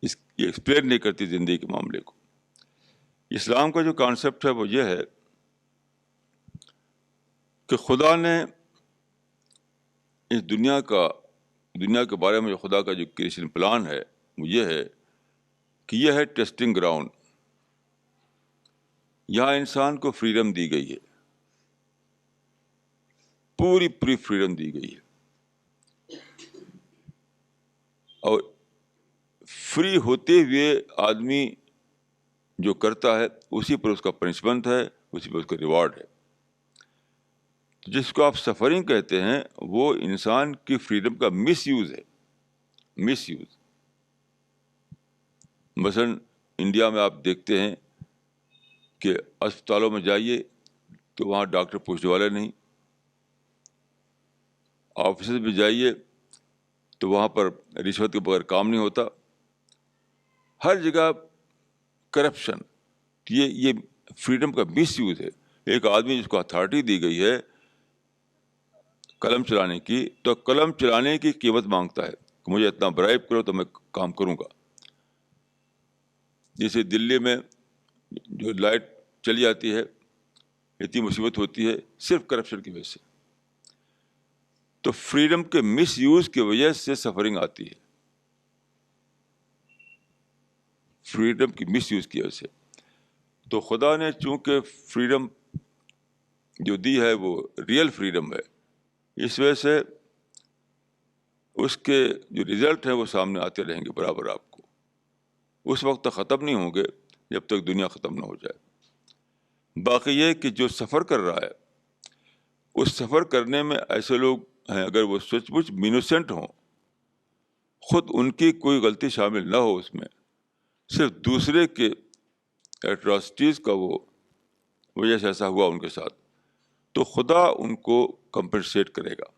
یہ ایکسپلین نہیں کرتی زندگی کے معاملے کو. اسلام کا جو کانسیپٹ ہے وہ یہ ہے کہ خدا نے اس دنیا کے بارے میں جو خدا کا جو کریشن پلان ہے وہ یہ ہے کہ یہ ہے ٹیسٹنگ گراؤنڈ. یہاں انسان کو فریڈم دی گئی ہے، پوری فریڈم دی گئی ہے، اور فری ہوتے ہوئے آدمی جو کرتا ہے اسی پر اس کا پنشمنٹ ہے، اسی پر اس کا ریوارڈ ہے. جس کو آپ سفرنگ کہتے ہیں وہ انسان کی فریڈم کا مس یوز ہے. مثلاً انڈیا میں آپ دیکھتے ہیں کہ اسپتالوں میں جائیے تو وہاں ڈاکٹر پوچھنے والے نہیں، آفیسز میں جائیے تو وہاں پر رشوت کے بغیر کام نہیں ہوتا، ہر جگہ کرپشن. یہ فریڈم کا مس یوز ہے. ایک آدمی جس کو اتھارٹی دی گئی ہے قلم چلانے کی، تو قلم چلانے کی قیمت مانگتا ہے. کہ مجھے اتنا برائب کرو تو میں کام کروں گا. جیسے دلی میں جو لائٹ چلی جاتی ہے, اتنی مصیبت ہوتی ہے صرف کرپشن کی وجہ سے. تو فریڈم کے مس یوز کی وجہ سے سفرنگ آتی ہے, فریڈم کی مس یوز کی وجہ سے. تو خدا نے چونکہ فریڈم جو دی ہے وہ ریئل فریڈم ہے, اس وجہ سے اس کے جو رزلٹ ہیں وہ سامنے آتے رہیں گے برابر آپ کو. اس وقت تک ختم نہیں ہوں گے جب تک دنیا ختم نہ ہو جائے. باقی یہ کہ جو سفر کر رہا ہے, اس سفر کرنے میں ایسے لوگ ہیں اگر وہ سچ مچ انوسینٹ ہوں, خود ان کی کوئی غلطی شامل نہ ہو اس میں, صرف دوسرے کے ایٹراسٹیز کا وہ وجہ سے ایسا ہوا ان کے ساتھ, تو خدا ان کو کمپنسیٹ کرے گا.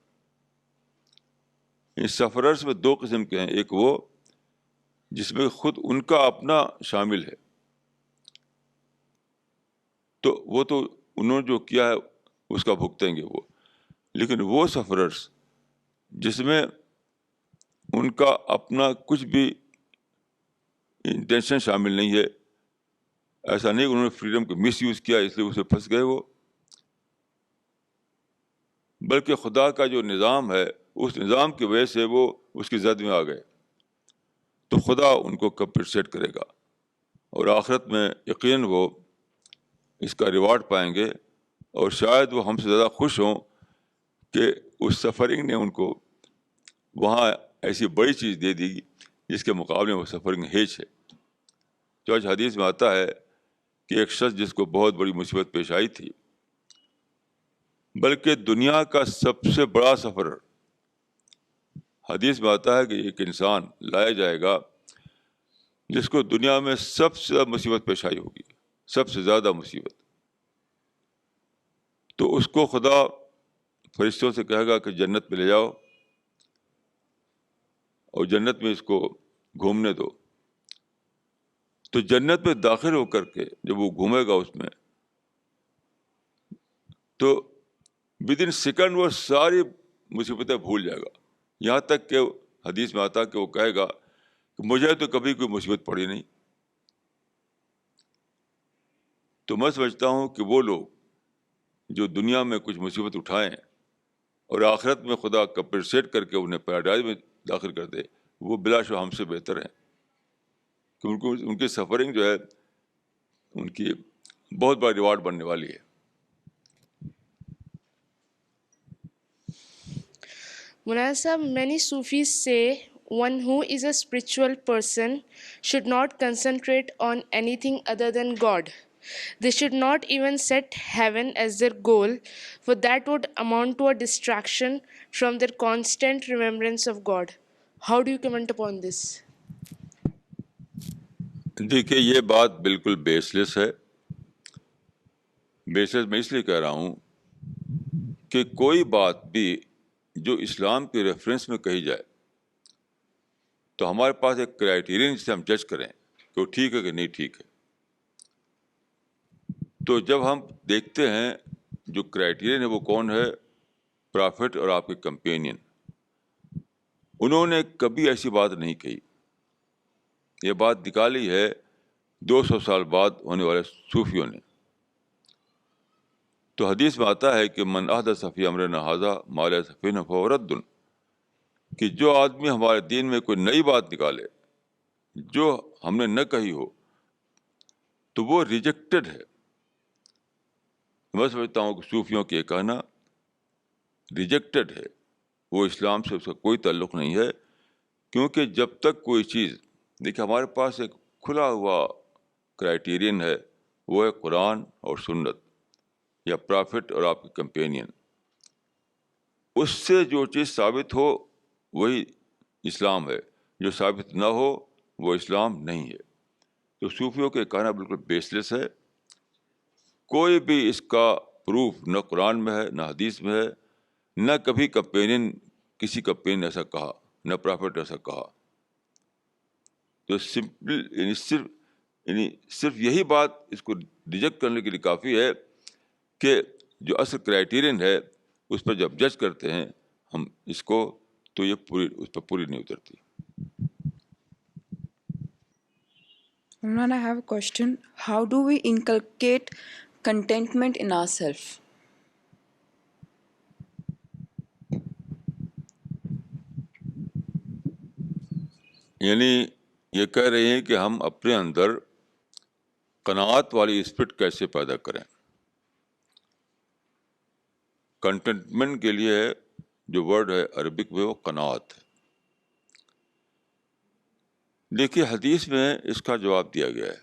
ان سفررز میں دو قسم کے ہیں, ایک وہ جس میں خود ان کا اپنا شامل ہے, تو وہ تو انہوں نے جو کیا ہے اس کا بھگتیں گے وہ. لیکن وہ سفررز جس میں ان کا اپنا کچھ بھی انٹینشن شامل نہیں ہے, ایسا نہیں کہ انہوں نے فریڈم کو مس یوز کیا اس لیے اسے پھنس گئے وہ, بلکہ خدا کا جو نظام ہے اس نظام کی وجہ سے وہ اس کی زد میں آ گئے, تو خدا ان کو کمپنسیٹ کرے گا, اور آخرت میں یقیناً وہ اس کا ریوارڈ پائیں گے. اور شاید وہ ہم سے زیادہ خوش ہوں کہ اس سفرنگ نے ان کو وہاں ایسی بڑی چیز دے دی جس کے مقابلے میں وہ سفرنگ ہیچ ہے. جو آج حدیث میں آتا ہے کہ ایک شخص جس کو بہت بڑی مصیبت پیش آئی تھی, بلکہ دنیا کا سب سے بڑا سفر, حدیث میں آتا ہے کہ ایک انسان لایا جائے گا جس کو دنیا میں سب سے زیادہ مصیبت پیش آئی ہوگی, سب سے زیادہ مصیبت. تو اس کو خدا فرشتوں سے کہے گا کہ جنت میں لے جاؤ اور جنت میں اس کو گھومنے دو. تو جنت میں داخل ہو کر کے جب وہ گھومے گا اس میں, تو ود ان سیکنڈ وہ ساری مصیبتیں بھول جائے گا, یہاں تک کہ حدیث میں آتا کہ وہ کہے گا کہ مجھے تو کبھی کوئی مصیبت پڑی نہیں. تو میں سمجھتا ہوں کہ وہ لوگ جو دنیا میں کچھ مصیبت اٹھائیں اور آخرت میں خدا کمپنسیٹ کر کے انہیں پیراڈائز میں داخل کر دے, وہ بلا شبہ ہم سے بہتر ہیں, کیونکہ ان کی سفرنگ جو ہے ان کی بہت بڑا ریوارڈ بننے والی ہے. Munasab, many Sufis say one who is a spiritual person should not concentrate on anything other than God. They should not even set heaven as their goal, for that would amount to a distraction from their constant remembrance of God. How do you comment upon this? دیکھیے یہ بات بالکل بیس لیس ہے. بیس لیس میں اس لیے کہہ رہا ہوں کہ کوئی بات بھی جو اسلام کے ریفرنس میں کہی جائے تو ہمارے پاس ایک کرائیٹیرین جسے ہم جج کریں کہ وہ ٹھیک ہے کہ نہیں ٹھیک ہے. تو جب ہم دیکھتے ہیں جو کرائیٹیرین ہے وہ کون ہے, پرافٹ اور آپ کے کمپینین, انہوں نے کبھی ایسی بات نہیں کہی. یہ بات نکالی ہے 200 سال بعد ہونے والے صوفیوں نے. تو حدیث میں آتا ہے کہ من احدث فی امرنا ھذا ما لیس فیہ فہو رد, کہ جو آدمی ہمارے دین میں کوئی نئی بات نکالے جو ہم نے نہ کہی ہو تو وہ ریجیکٹڈ ہے. میں سمجھتا ہوں کہ صوفیوں کے یہ کہنا ریجیکٹڈ ہے, وہ اسلام سے اس کا کوئی تعلق نہیں ہے. کیونکہ جب تک کوئی چیز, دیکھیے ہمارے پاس ایک کھلا ہوا کرائیٹیرین ہے, وہ ہے قرآن اور سنت یا پرافٹ اور آپ کے کمپینین. اس سے جو چیز ثابت ہو وہی اسلام ہے, جو ثابت نہ ہو وہ اسلام نہیں ہے. تو صوفیوں کے کہنا بالکل بیس لیس ہے. کوئی بھی اس کا پروف نہ قرآن میں ہے نہ حدیث میں ہے, نہ کبھی کمپینین کسی کمپینین نے ایسا کہا, نہ پرافٹ نے ایسا کہا. تو سمپل صرف یہی بات اس کو ریجیکٹ کرنے کے لیے کافی ہے کہ جو اصل کرائیٹیرین ہے اس پر جب جج کرتے ہیں ہم اس کو, تو یہ اس پہ پوری نہیں اترتی. Imran, I have a question. How do we inculcate contentment in ourselves? یعنی یہ کہہ رہے ہیں کہ ہم اپنے اندر قناعت والی اسپرٹ کیسے پیدا کریں. کنٹینٹمنٹ کے لیے جو ورڈ ہے عربک میں وہ قناعت ہے. دیکھیے حدیث میں اس کا جواب دیا گیا ہے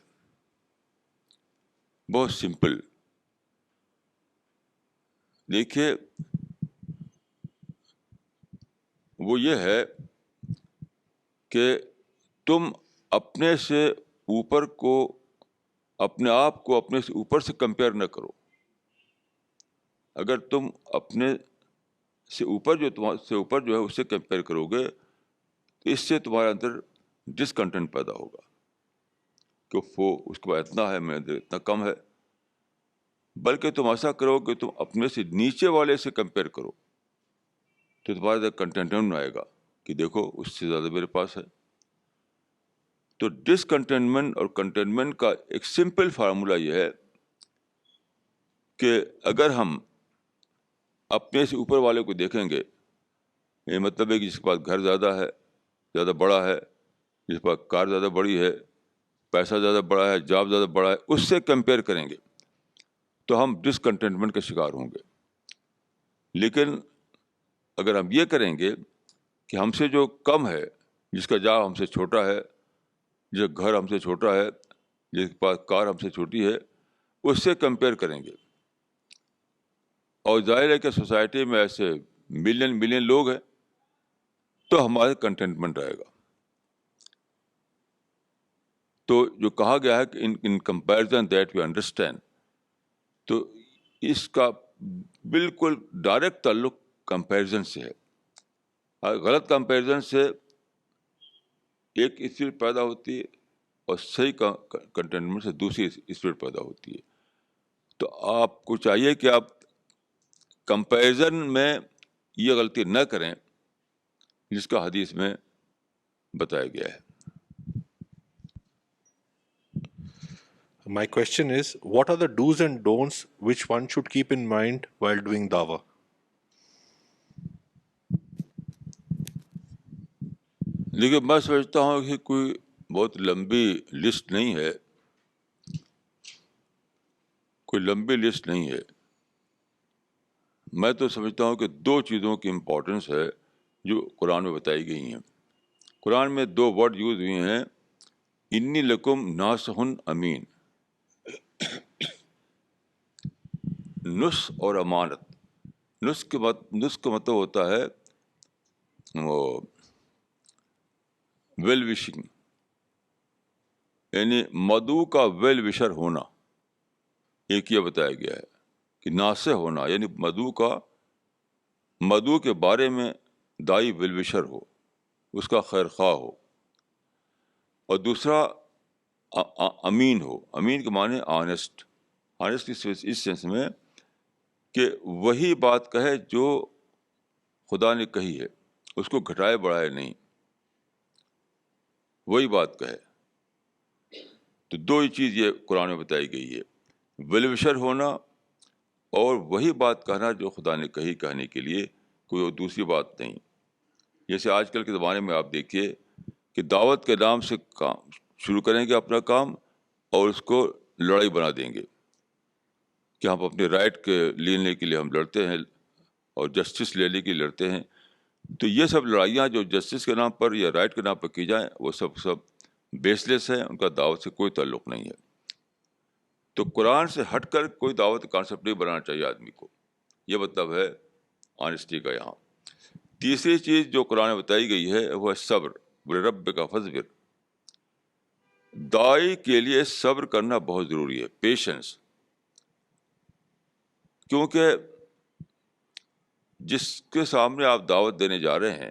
بہت سمپل. دیکھیے وہ یہ ہے کہ تم اپنے سے اوپر کو اپنے آپ کو اپنے سے اوپر سے کمپیئر نہ کرو. اگر تم اپنے سے اوپر جو ہے اس سے کمپیئر کرو گے تو اس سے تمہارے اندر ڈسکنٹینٹ پیدا ہوگا کہ اس کے بعد اتنا ہے میرے اندر اتنا کم ہے. بلکہ تم ایسا کرو کہ تم اپنے سے نیچے والے سے کمپیئر کرو تو تمہارے اندر کنٹینٹمنٹ آئے گا کہ دیکھو اس سے زیادہ میرے پاس ہے. تو ڈسکنٹینٹمنٹ اور کنٹینٹمنٹ کا ایک سمپل فارمولا یہ ہے کہ اگر ہم اپنے سے اوپر والے کو دیکھیں گے، یہ مطلب ہے کہ جس کے پاس گھر زیادہ ہے، زیادہ بڑا ہے، جس کے پاس کار زیادہ بڑی ہے، پیسہ زیادہ بڑا ہے، جاب زیادہ بڑا ہے، اس سے کمپیئر کریں گے تو ہم ڈسکنٹینٹمنٹ کا شکار ہوں گے. لیکن اگر ہم یہ کریں گے کہ ہم سے جو کم ہے، جس کا جاب ہم سے چھوٹا ہے، جس کا گھر ہم سے چھوٹا ہے، جس کے پاس کار ہم سے چھوٹی ہے، اس سے کمپیئر کریں گے. اور ظاہر ہے کہ سوسائٹی میں ایسے ملین لوگ ہیں تو ہمارے کنٹینٹمنٹ رہے گا. تو جو کہا گیا ہے کہ in comparison that we understand, تو اس کا بالکل ڈائریکٹ تعلق کمپیریزن سے ہے. غلط کمپیریزن سے ایک اسپرٹ پیدا ہوتی ہے اور صحیح کنٹینٹمنٹ سے دوسری اسپرٹ پیدا ہوتی ہے. تو آپ کو چاہیے کہ آپ کمپیریزن میں یہ غلطی نہ کریں جس کا حدیث میں بتایا گیا ہے. My question is, what are the do's and don'ts which one should keep in mind while doing dawah? لیکن میں سمجھتا ہوں کہ کوئی بہت لمبی لسٹ نہیں ہے، کوئی لمبی لسٹ نہیں ہے. میں تو سمجھتا ہوں کہ 2 چیزوں کی امپورٹنس ہے جو قرآن میں بتائی گئی ہیں. قرآن میں 2 ورڈ یوز ہوئے ہیں، انی لکم ناصح امین. نصح اور امانت. نصح کا مطلب ہوتا ہے وہ ویل وشنگ، یعنی مدعو کا ویل وشر ہونا. ایک یہ بتایا گیا ہے کہ ناصح ہونا یعنی مدعو کے بارے میں دائی ویل وشر ہو، اس کا خیر خواہ ہو. اور دوسرا امین ہو. امین کے معنی آنیسٹ اس سینس میں کہ وہی بات کہے جو خدا نے کہی ہے، اس کو گھٹائے بڑھائے نہیں، وہی بات کہے. تو 2 ہی چیز یہ قرآن میں بتائی گئی ہے، ویل وشر ہونا اور وہی بات کہنا جو خدا نے کہی، کہنے کے لیے کوئی دوسری بات نہیں. جیسے آج کل کے زمانے میں آپ دیکھیے کہ دعوت کے نام سے کام شروع کریں گے اپنا کام اور اس کو لڑائی بنا دیں گے کہ ہم اپنے رائٹ کے لینے کے لیے ہم لڑتے ہیں اور جسٹس لینے کے لیے لڑتے ہیں. تو یہ سب لڑائیاں جو جسٹس کے نام پر یا رائٹ کے نام پر کی جائیں وہ سب بیس لیس ہیں، ان کا دعوت سے کوئی تعلق نہیں ہے. تو قرآن سے ہٹ کر کوئی دعوت کانسیپٹ نہیں بنانا چاہیے آدمی کو. یہ مطلب ہے آنیسٹی کا. یہاں تیسری چیز جو قرآن میں بتائی گئی ہے وہ ہے صبر. رب کا فصبر. دائی کے لیے صبر کرنا بہت ضروری ہے، پیشنس. کیونکہ جس کے سامنے آپ دعوت دینے جا رہے ہیں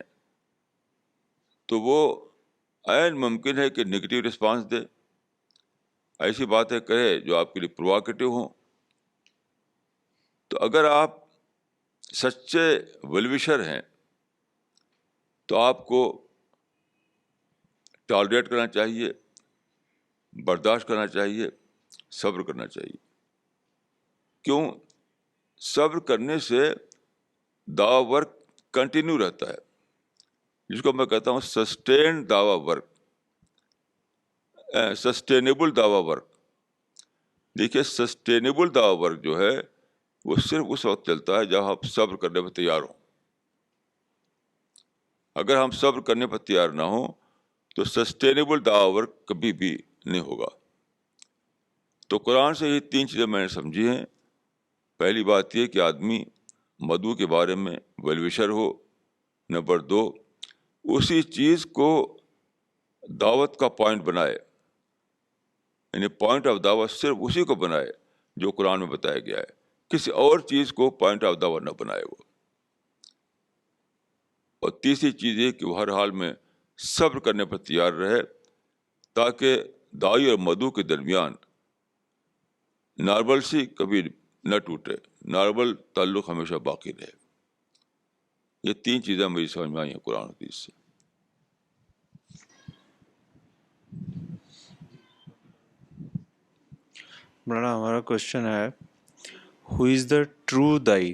تو وہ عین ممکن ہے کہ نگیٹو رسپانس دے، ایسی باتیں کہے جو آپ کے لیے پرووکیٹو ہوں. تو اگر آپ سچے ویل وشر ہیں تو آپ کو ٹالریٹ کرنا چاہیے, برداشت کرنا چاہیے, صبر کرنا چاہیے. کیوں؟ صبر کرنے سے دعوی ورک کنٹینیو رہتا ہے, جس کو میں کہتا ہوں سسٹین دعوی ورک, سسٹینیبل دعوی ورک. دیکھیے سسٹینیبل دعوی ورک جو ہے وہ صرف اس وقت چلتا ہے جب آپ صبر کرنے پر تیار ہوں. اگر ہم صبر کرنے پر تیار نہ ہوں تو سسٹینیبل دعوی ورک کبھی بھی نہیں ہوگا. تو قرآن سے یہ 3 چیزیں میں نے سمجھی ہیں. پہلی بات یہ کہ آدمی مدعو کے بارے میں ویلوشر ہو. نمبر 2, اسی چیز کو دعوت کا پوائنٹ بنائے, یعنی پوائنٹ آف دعوت صرف اسی کو بنائے جو قرآن میں بتایا گیا ہے, کسی اور چیز کو پوائنٹ آف دعوت نہ بنائے وہ. اور تیسری چیز یہ کہ وہ ہر حال میں صبر کرنے پر تیار رہے, تاکہ داعی اور مدعو کے درمیان نارمل سی کبھی نہ ٹوٹے, نارمل تعلق ہمیشہ باقی رہے. یہ 3 چیزیں میری سمجھ میں آئی ہیں قرآن حدیث سے. مولانا ہمارا کوشچن ہے, ہو از دا ٹرو دائی؟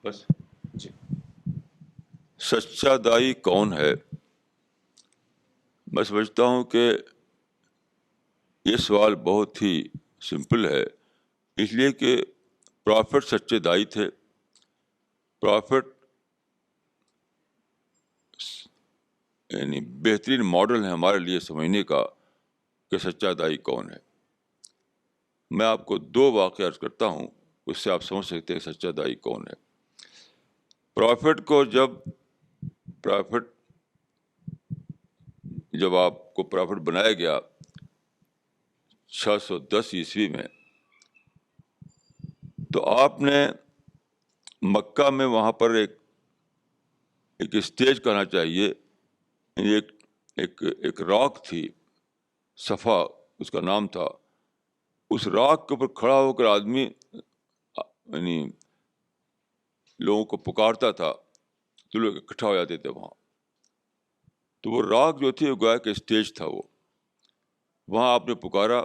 بس سچا دائی کون ہے؟ میں سمجھتا ہوں کہ یہ سوال بہت ہی سمپل ہے, اس لیے کہ پرافٹ سچے دائی تھے. پرافٹ یعنی بہترین ماڈل ہے ہمارے لیے سمجھنے کا کہ سچا دائی کون ہے. میں آپ کو 2 واقعہ عرض کرتا ہوں, اس سے آپ سمجھ سکتے ہیں سچا دائی کون ہے. پرافٹ کو جب آپ کو پرافٹ بنایا گیا 610 عیسوی میں, تو آپ نے مکہ میں وہاں پر ایک اسٹیج کہنا چاہیے, ایک راک تھی, صفا اس کا نام تھا. اس راک کے اوپر کھڑا ہو کر آدمی یعنی لوگوں کو پکارتا تھا تو لوگ اکٹھا ہو جاتے تھے وہاں. تو وہ راک جو تھی وہ گویا کہ اسٹیج تھا. وہاں آپ نے پکارا,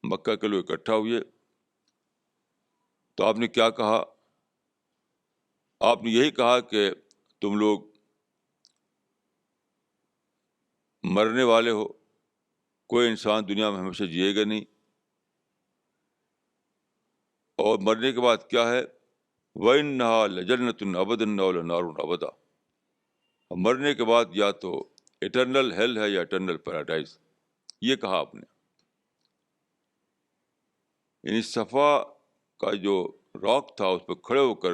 مکہ کے لوگ اکٹھا ہوئے. تو آپ نے کیا کہا؟ آپ نے یہی کہا کہ تم لوگ مرنے والے ہو, کوئی انسان دنیا میں ہمیشہ جیے گا نہیں, اور مرنے کے بعد کیا ہے؟ وَإِنَّهَا لَجَنَّةٌ أَبَدًا أَوْ لَنَارٌ أَبَدًا. مرنے کے بعد یا تو اٹرنل ہیل ہے یا اٹرنل پیراڈائز. یہ کہا آپ نے. یعنی صفا کا جو راک تھا اس پہ کھڑے ہو کر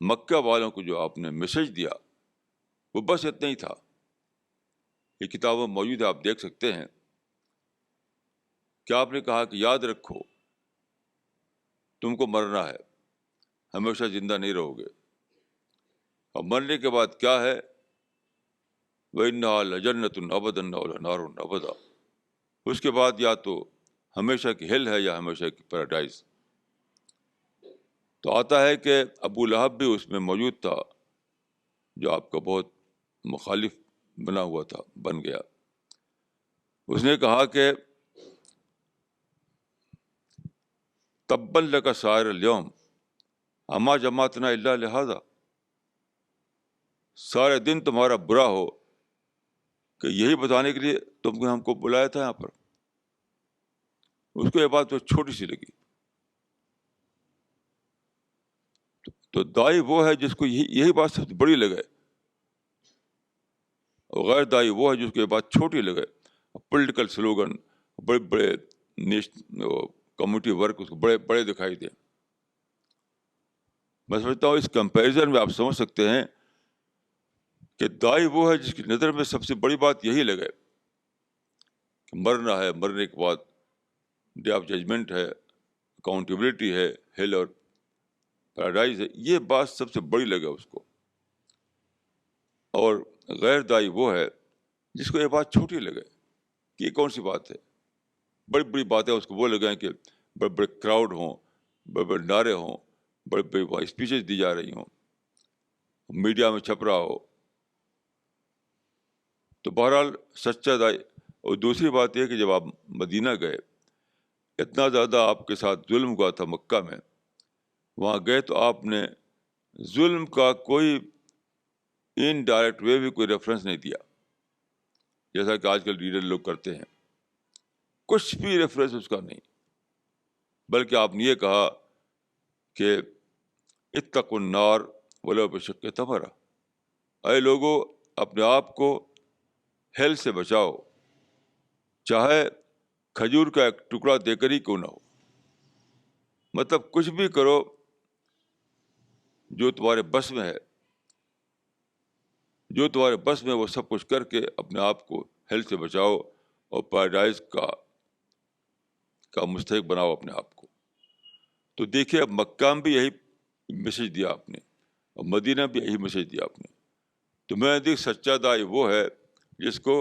مکہ والوں کو جو آپ نے میسج دیا وہ بس اتنا ہی تھا. یہ کتابوں میں موجود ہے, آپ دیکھ سکتے ہیں. کیا آپ نے کہا کہ یاد رکھو تم کو مرنا ہے, ہمیشہ زندہ نہیں رہو گے, اور مرنے کے بعد کیا ہے؟ وَإِنَّهَا لَجَنَّةٌ أَبَدًا أَوْ لَنَارٌ أَبَدًا. اس کے بعد یا تو ہمیشہ کی ہیل ہے یا ہمیشہ کی پیراڈائز. تو آتا ہے کہ ابو لہب بھی اس میں موجود تھا, جو آپ کا بہت مخالف بن گیا. اس نے کہا کہ تبا لک سائر اليوم اما جماعتنا الا لہذا. سارے دن تمہارا برا ہو کہ یہی بتانے کے لیے تم نے ہم کو بلایا تھا یہاں پر. اس کو یہ بات تو چھوٹی سی لگی. تو دائی وہ ہے جس کو یہی بات سب سے بڑی لگے, اور غیر دائی وہ ہے جس کو یہ بات چھوٹی لگے. پولیٹیکل سلوگن, بڑے بڑے کمیونٹی ورک اس کو بڑے بڑے دکھائی دیں. میں سمجھتا ہوں اس کمپیریزن میں آپ سمجھ سکتے ہیں کہ دائی وہ ہے جس کی نظر میں سب سے بڑی بات یہی لگے کہ مرنا ہے, مرنے کے بعد ڈے آف ججمنٹ ہے, اکاؤنٹیبلٹی ہے, ہیل اور پیراڈائز ہے. یہ بات سب سے بڑی لگے اس کو. اور غیر دائی وہ ہے جس کو یہ بات چھوٹی لگے کہ یہ کون سی بات ہے. بڑی بڑی باتیں اس کو وہ لگیں کہ بڑے بڑے کراؤڈ ہوں, بڑے بڑے نعرے ہوں, بڑے بڑے وہاں اسپیچز دی جا رہی ہوں, میڈیا میں چھپ رہا ہو. تو بہرحال سچا تھا. اور دوسری بات یہ کہ جب آپ مدینہ گئے, اتنا زیادہ آپ کے ساتھ ظلم ہوا تھا مکہ میں, وہاں گئے تو آپ نے ظلم کا کوئی ان ڈائریکٹ وے بھی کوئی ریفرنس نہیں دیا, جیسا کہ آج کل لیڈر لوگ کرتے ہیں. کچھ بھی ریفرنس اس کا نہیں, بلکہ آپ نے یہ کہا کہ اتقوا النار ولو بشق تمرہ, اے لوگوں اپنے آپ کو ہیل سے بچاؤ, چاہے کھجور کا ایک ٹکڑا دے کر ہی کیوں نہ ہو. مطلب کچھ بھی کرو جو تمہارے بس میں ہے, جو تمہارے بس میں, وہ سب کچھ کر کے اپنے آپ کو ہیل سے بچاؤ اور پیراڈائز کا مستحق بناؤ اپنے آپ کو. تو دیکھیے اب مکہ میں بھی یہی میسج دیا آپ نے, اور مدینہ بھی یہی میسج دیا آپ نے. تو میں دیکھ سچا دائی وہ ہے جس کو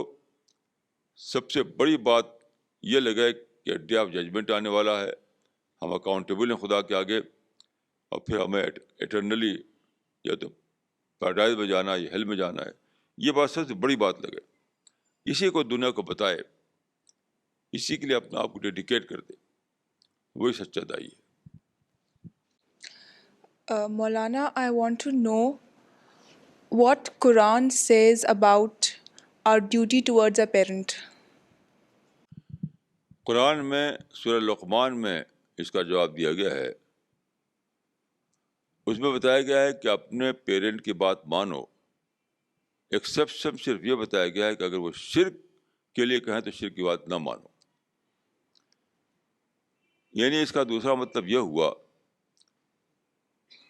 سب سے بڑی بات یہ لگے کہ ڈے آف ججمنٹ آنے والا ہے, ہم اکاؤنٹیبل ہیں خدا کے آگے, اور پھر ہمیں ایٹرنلی یا تو پیراڈائز میں جانا ہے یا ہیل میں جانا ہے. یہ بات سب سے بڑی بات لگے, اسی کو دنیا کو بتائے, اسی کے لیے اپنے آپ کو ڈیڈیکیٹ کر دے, وہی سچا دائی ہے. Maulana, I want to know what Quran says about our duty towards a parent. قرآن میں سورہ لقمان میں اس کا جواب دیا گیا ہے. اس میں بتایا گیا ہے کہ اپنے پیرنٹ کی بات مانو. ایکسیپشن صرف یہ بتایا گیا ہے کہ اگر وہ شرک کے لیے کہیں تو شرک کی بات نہ مانو. یعنی اس کا دوسرا مطلب یہ ہوا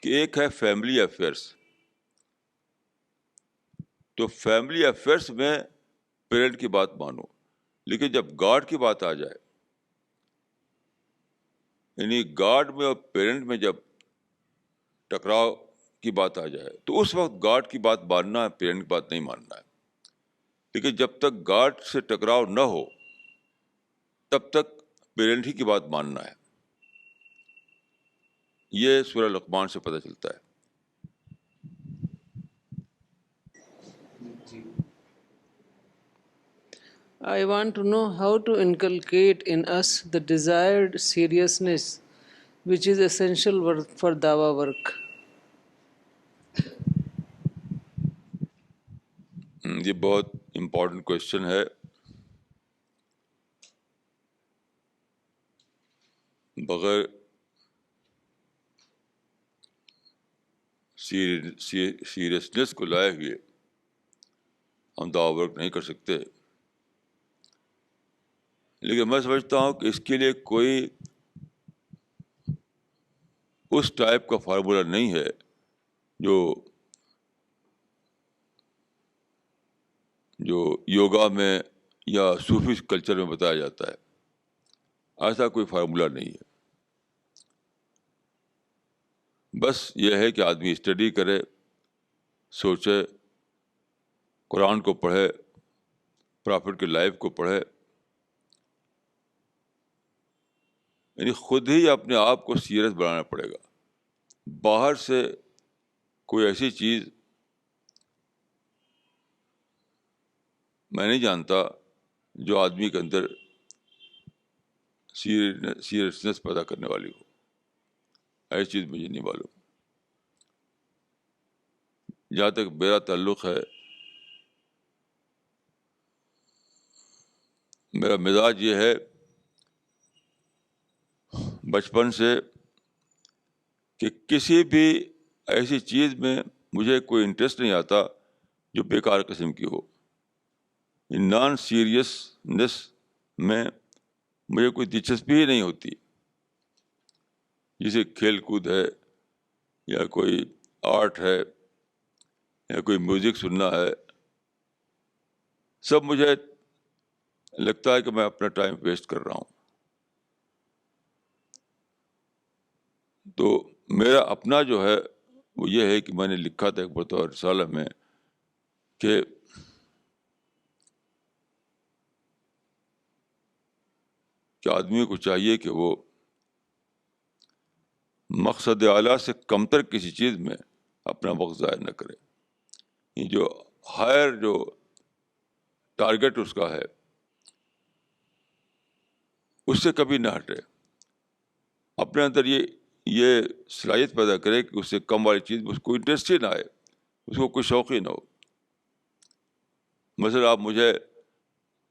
کہ ایک ہے فیملی افیئرس, تو فیملی افیئرس میں پیرنٹ کی بات مانو, لیکن جب گاڈ کی بات آ جائے, یعنی گاڈ میں اور پیرنٹ میں جب ٹکراؤ کی بات آ جائے, تو اس وقت گاڈ کی بات ماننا ہے, پیرنٹ کی بات نہیں ماننا ہے. لیکن جب تک گاڈ سے ٹکراؤ نہ ہو تب تک پیرنٹ ہی کی بات ماننا ہے. یہ سورہ لقمان سے پتہ چلتا ہے. I want to know how to inculcate in us the desired seriousness which is essential for dawa work. یہ بہت امپورٹنٹ کوشچن ہے. بغیر سیریسنس کو لائے ہوئے ہم دعوی ورک نہیں کر سکتے. لیکن میں سمجھتا ہوں کہ اس کے لیے کوئی اس ٹائپ کا فارمولا نہیں ہے جو یوگا میں یا صوفی کلچر میں بتایا جاتا ہے. ایسا کوئی فارمولا نہیں ہے. بس یہ ہے کہ آدمی اسٹڈی کرے, سوچے, قرآن کو پڑھے, پرافٹ کی لائف کو پڑھے, یعنی خود ہی اپنے آپ کو سیریس بنانا پڑے گا. باہر سے کوئی ایسی چیز میں نہیں جانتا جو آدمی کے اندر سیریسنس پیدا کرنے والی ہو. ایسی چیز مجھے نہیں معلوم. جہاں تک میرا تعلق ہے, میرا مزاج یہ ہے بچپن سے کہ کسی بھی ایسی چیز میں مجھے کوئی انٹرسٹ نہیں آتا جو بیکار قسم کی ہو. نان سیریسنس میں مجھے کوئی دلچسپی ہی نہیں ہوتی. جیسے کھیل کود ہے, یا کوئی آرٹ ہے, یا کوئی میوزک سننا ہے, سب مجھے لگتا ہے کہ میں اپنا ٹائم ویسٹ کر رہا ہوں. تو میرا اپنا جو ہے وہ یہ ہے کہ میں نے لکھا تھا ایک بطور رسالہ میں کہ آدمی کو چاہیے کہ وہ مقصد اعلیٰ سے کمتر کسی چیز میں اپنا وقت ضائع نہ کرے. یہ جو ہائر جو ٹارگیٹ اس کا ہے اس سے کبھی نہ ہٹے. اپنے اندر یہ صلاحیت پیدا کرے کہ اس سے کم والی چیز میں اس کو انٹرسٹ ہی نہ آئے, اس کو کوئی شوق ہی نہ ہو. مثلا آپ مجھے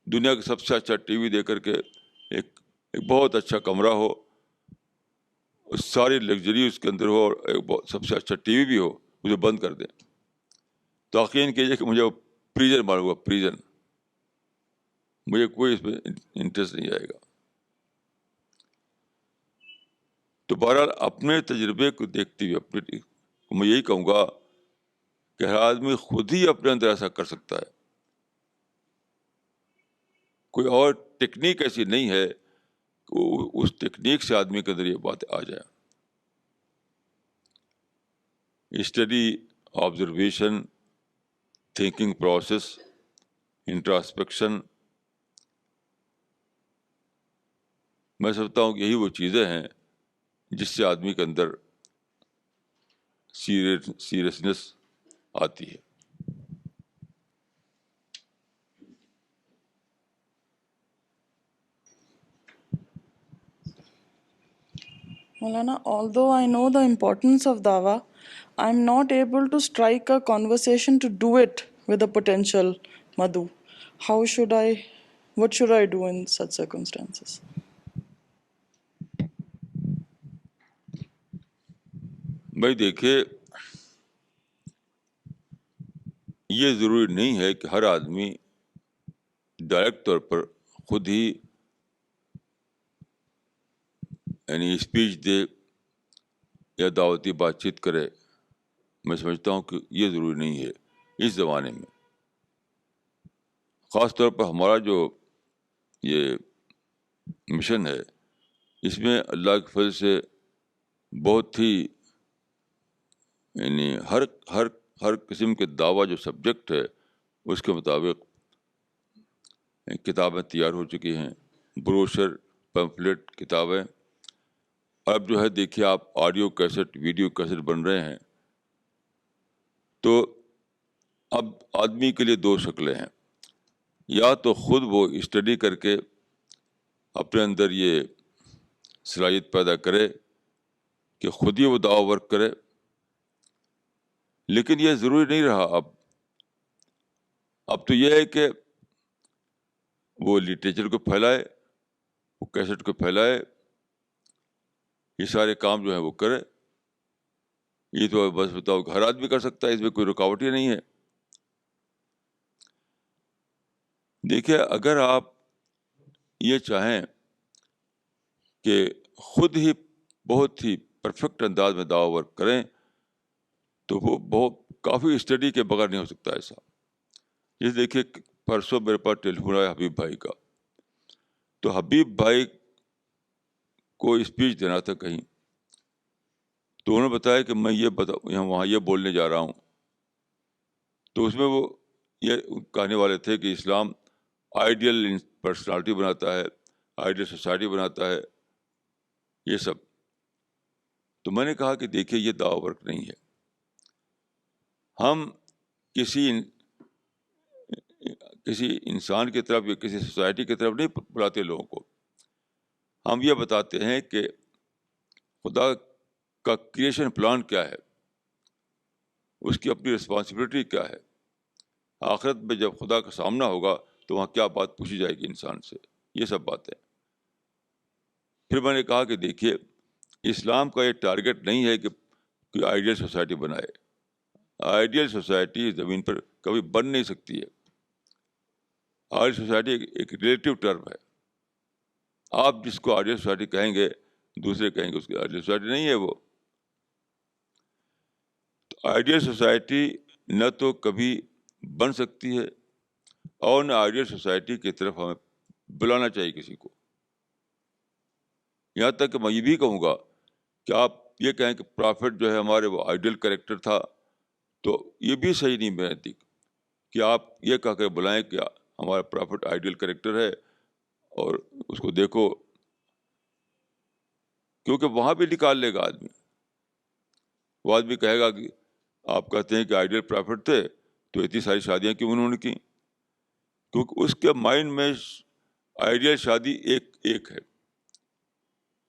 دنیا کا سب سے اچھا ٹی وی دے کر کے ایک بہت اچھا کمرہ ہو, ساری لگژری اس کے اندر ہو, اور ایک سب سے اچھا ٹی وی بھی ہو, مجھے بند کر دیں, تو یقین کیجیے کہ مجھے وہ پریزن معلوم ہوا, پریزن. مجھے کوئی اس میں انٹرسٹ نہیں آئے گا. تو بہرحال اپنے تجربے کو دیکھتے ہوئے میں یہی کہوں گا کہ ہر آدمی خود ہی اپنے اندر ایسا کر سکتا ہے. کوئی اور ٹیکنیک ایسی نہیں ہے کہ اس ٹیکنیک سے آدمی کے اندر یہ بات آ جائے. Study, observation, thinking process, introspection, میں سمجھتا ہوں کہ یہی وہ چیزیں ہیں جس سے آدمی کے اندر سیریسنس آتی ہے. Maulana, although I know the importance of dawa, I'm not able to strike a conversation to do it with a potential madhu. What should I do in such circumstances? بھائی دیکھیے, یہ ضروری نہیں ہے کہ ہر آدمی ڈائریکٹ طور پر خود ہی یعنی اسپیچ دے یا دعوتی بات چیت کرے. میں سمجھتا ہوں کہ یہ ضروری نہیں ہے اس زمانے میں. خاص طور پر ہمارا جو یہ مشن ہے, اس میں اللہ کے فضل سے بہت ہی یعنی ہر قسم کے دعویٰ جو سبجیکٹ ہے اس کے مطابق کتابیں تیار ہو چکی ہیں, بروشر, پمفلٹ, کتابیں. اب جو ہے دیکھیے آپ آڈیو کیسٹ, ویڈیو کیسٹ بن رہے ہیں. تو اب آدمی کے لیے دو شکلیں ہیں, یا تو خود وہ اسٹڈی کر کے اپنے اندر یہ صلاحیت پیدا کرے کہ خود ہی وہ دعویٰ ورک کرے. لیکن یہ ضروری نہیں رہا. اب تو یہ ہے کہ وہ لٹریچر کو پھیلائے, وہ کیسٹ کو پھیلائے, یہ سارے کام جو ہیں وہ کرے. یہ تو بس بتاؤ ہر آدمی کر سکتا ہے, اس میں کوئی رکاوٹ ہی نہیں ہے. دیکھیے, اگر آپ یہ چاہیں کہ خود ہی بہت ہی پرفیکٹ انداز میں دعویٰ ورک کریں تو وہ بہت کافی اسٹڈی کے بغیر نہیں ہو سکتا ایسا. یہ دیکھیے پرسوں میرے پاس ٹیلیفون آیا حبیب بھائی کا, تو حبیب بھائی کو اسپیچ دینا تھا کہیں, تو انہوں نے بتایا کہ میں وہاں یہ بولنے جا رہا ہوں. تو اس میں وہ یہ کہنے والے تھے کہ اسلام آئیڈیل پرسنالٹی بناتا ہے, آئیڈیل سوسائٹی بناتا ہے, یہ سب. تو میں نے کہا کہ دیکھیے یہ دعویٰ ورک نہیں ہے. ہم کسی انسان کی طرف یا کسی سوسائٹی کی طرف نہیں بلاتے لوگوں کو. ہم یہ بتاتے ہیں کہ خدا کا کریشن پلان کیا ہے, اس کی اپنی رسپانسبلٹی کیا ہے, آخرت میں جب خدا کا سامنا ہوگا تو وہاں کیا بات پوچھی جائے گی انسان سے, یہ سب باتیں. پھر میں نے کہا کہ دیکھیے اسلام کا یہ ٹارگیٹ نہیں ہے کہ کوئی آئیڈیل سوسائٹی بنائے. آئیڈیل سوسائٹی زمین پر کبھی بن نہیں سکتی ہے. آئیڈیل سوسائٹی ایک ریلیٹیو ٹرم ہے. آپ جس کو آئیڈیل سوسائٹی کہیں گے دوسرے کہیں گے اس کی آئیڈیل سوسائٹی نہیں ہے وہ. تو آئیڈیل سوسائٹی نہ تو کبھی بن سکتی ہے اور نہ آئیڈیل سوسائٹی کی طرف ہمیں بلانا چاہیے کسی کو. یہاں تک کہ میں یہ بھی کہوں گا کہ آپ یہ کہیں کہ پرافٹ جو ہے ہمارے وہ آئیڈیل کریکٹر تھا, تو یہ بھی صحیح نہیں میرے نزدیک کہ آپ یہ کہہ کے بلائیں کہ ہمارا پرافٹ آئیڈیل کریکٹر ہے اور اس کو دیکھو, کیونکہ وہاں بھی نکال لے گا آدمی. وہ آدمی کہے گا کہ آپ کہتے ہیں کہ آئیڈیل پرافٹ تھے تو اتنی ساری شادیاں کیوں انہوں نے کی؟ کیونکہ اس کے مائنڈ میں آئیڈیل شادی ایک ہے،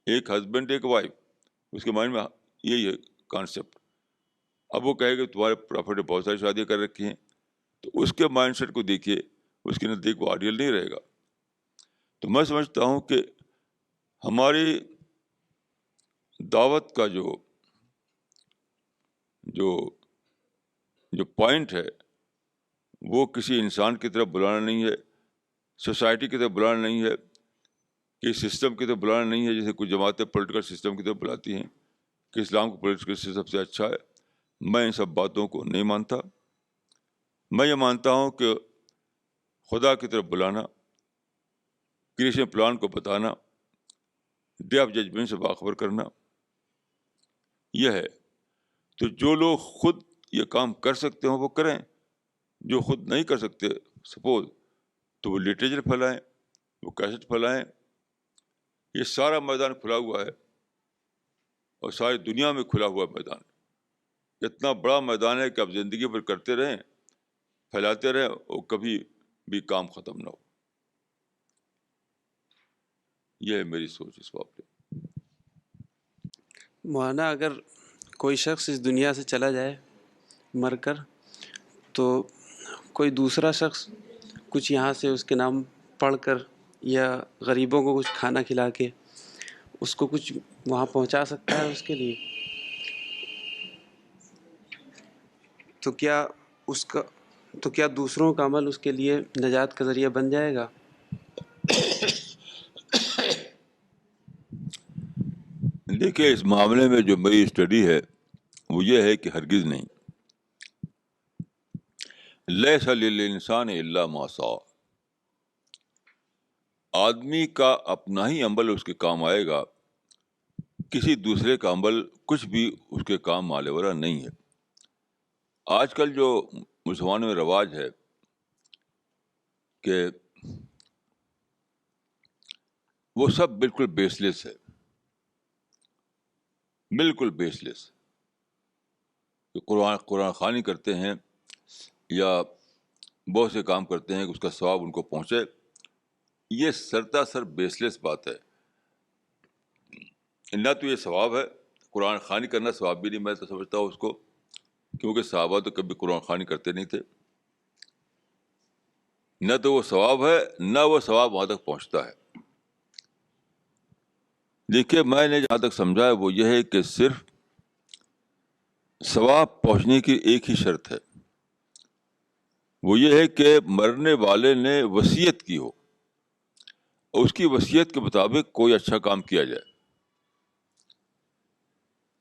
ایک ہسبینڈ ایک وائف، اس کے مائنڈ میں یہی ہے کانسیپٹ. اب وہ کہے گا تمہارے پرافٹ نے بہت ساری شادیاں کر رکھی ہیں، تو اس کے مائنڈ سیٹ کو دیکھیے، اس کے نزدیک وہ آئیڈیل نہیں رہے گا. تو میں سمجھتا ہوں کہ ہماری دعوت کا جو پوائنٹ ہے وہ کسی انسان کی طرف بلانا نہیں ہے، سوسائٹی کی طرف بلانا نہیں ہے، کہ سسٹم کی طرف بلانا نہیں ہے جیسے کچھ جماعتیں پولیٹیکل سسٹم کی طرف بلاتی ہیں کہ اسلام کو پولیٹیکل سسٹم سب سے اچھا ہے. میں ان سب باتوں کو نہیں مانتا. میں یہ مانتا ہوں کہ خدا کی طرف بلانا، کریشن پلان کو بتانا، ڈے آف ججمنٹ سے باخبر کرنا، یہ ہے. تو جو لوگ خود یہ کام کر سکتے ہوں وہ کریں، جو خود نہیں کر سکتے سپوز، تو وہ لٹریچر پھیلائیں، وہ کیسٹ پھیلائیں. یہ سارا میدان کھلا ہوا ہے اور ساری دنیا میں کھلا ہوا میدان، اتنا بڑا میدان ہے کہ آپ زندگی بھر کرتے رہیں، پھیلاتے رہیں اور کبھی بھی کام ختم نہ ہو. یہ ہے میری سوچ اس بات پہ. مولانا اگر کوئی شخص اس دنیا سے چلا جائے مر کر، تو کوئی دوسرا شخص کچھ یہاں سے اس کے نام پڑھ کر یا غریبوں کو کچھ کھانا کھلا کے اس کو کچھ وہاں پہنچا سکتا ہے اس کے لیے، تو کیا دوسروں کا عمل اس کے لیے نجات کا ذریعہ بن جائے گا؟ دیکھیے اس معاملے میں جو میری اسٹڈی ہے وہ یہ ہے کہ ہرگز نہیں. لیس للانسان الا ما سعی، آدمی کا اپنا ہی عمل اس کے کام آئے گا، کسی دوسرے کا عمل کچھ بھی اس کے کام آنے والا نہیں ہے. آج کل جو مسلمانوں میں رواج ہے کہ وہ سب بالکل بیس لیس ہے، بالکل بیس لیس. قرآن خوانی کرتے ہیں یا بہت سے کام کرتے ہیں کہ اس کا ثواب ان کو پہنچے. یہ سرتا سر بیس لیس بات ہے. نہ تو یہ ثواب ہے، قرآن خوانی کرنا ثواب بھی نہیں میں تو سمجھتا ہوں اس کو، کیونکہ صحابہ تو کبھی قرآن خوانی کرتے نہیں تھے. نہ تو وہ ثواب ہے، نہ وہ ثواب وہاں تک پہنچتا ہے. دیکھیے میں نے جہاں تک سمجھا ہے وہ یہ ہے کہ صرف ثواب پہنچنے کی ایک ہی شرط ہے، وہ یہ ہے کہ مرنے والے نے وصیت کی ہو اور اس کی وصیت کے مطابق کوئی اچھا کام کیا جائے،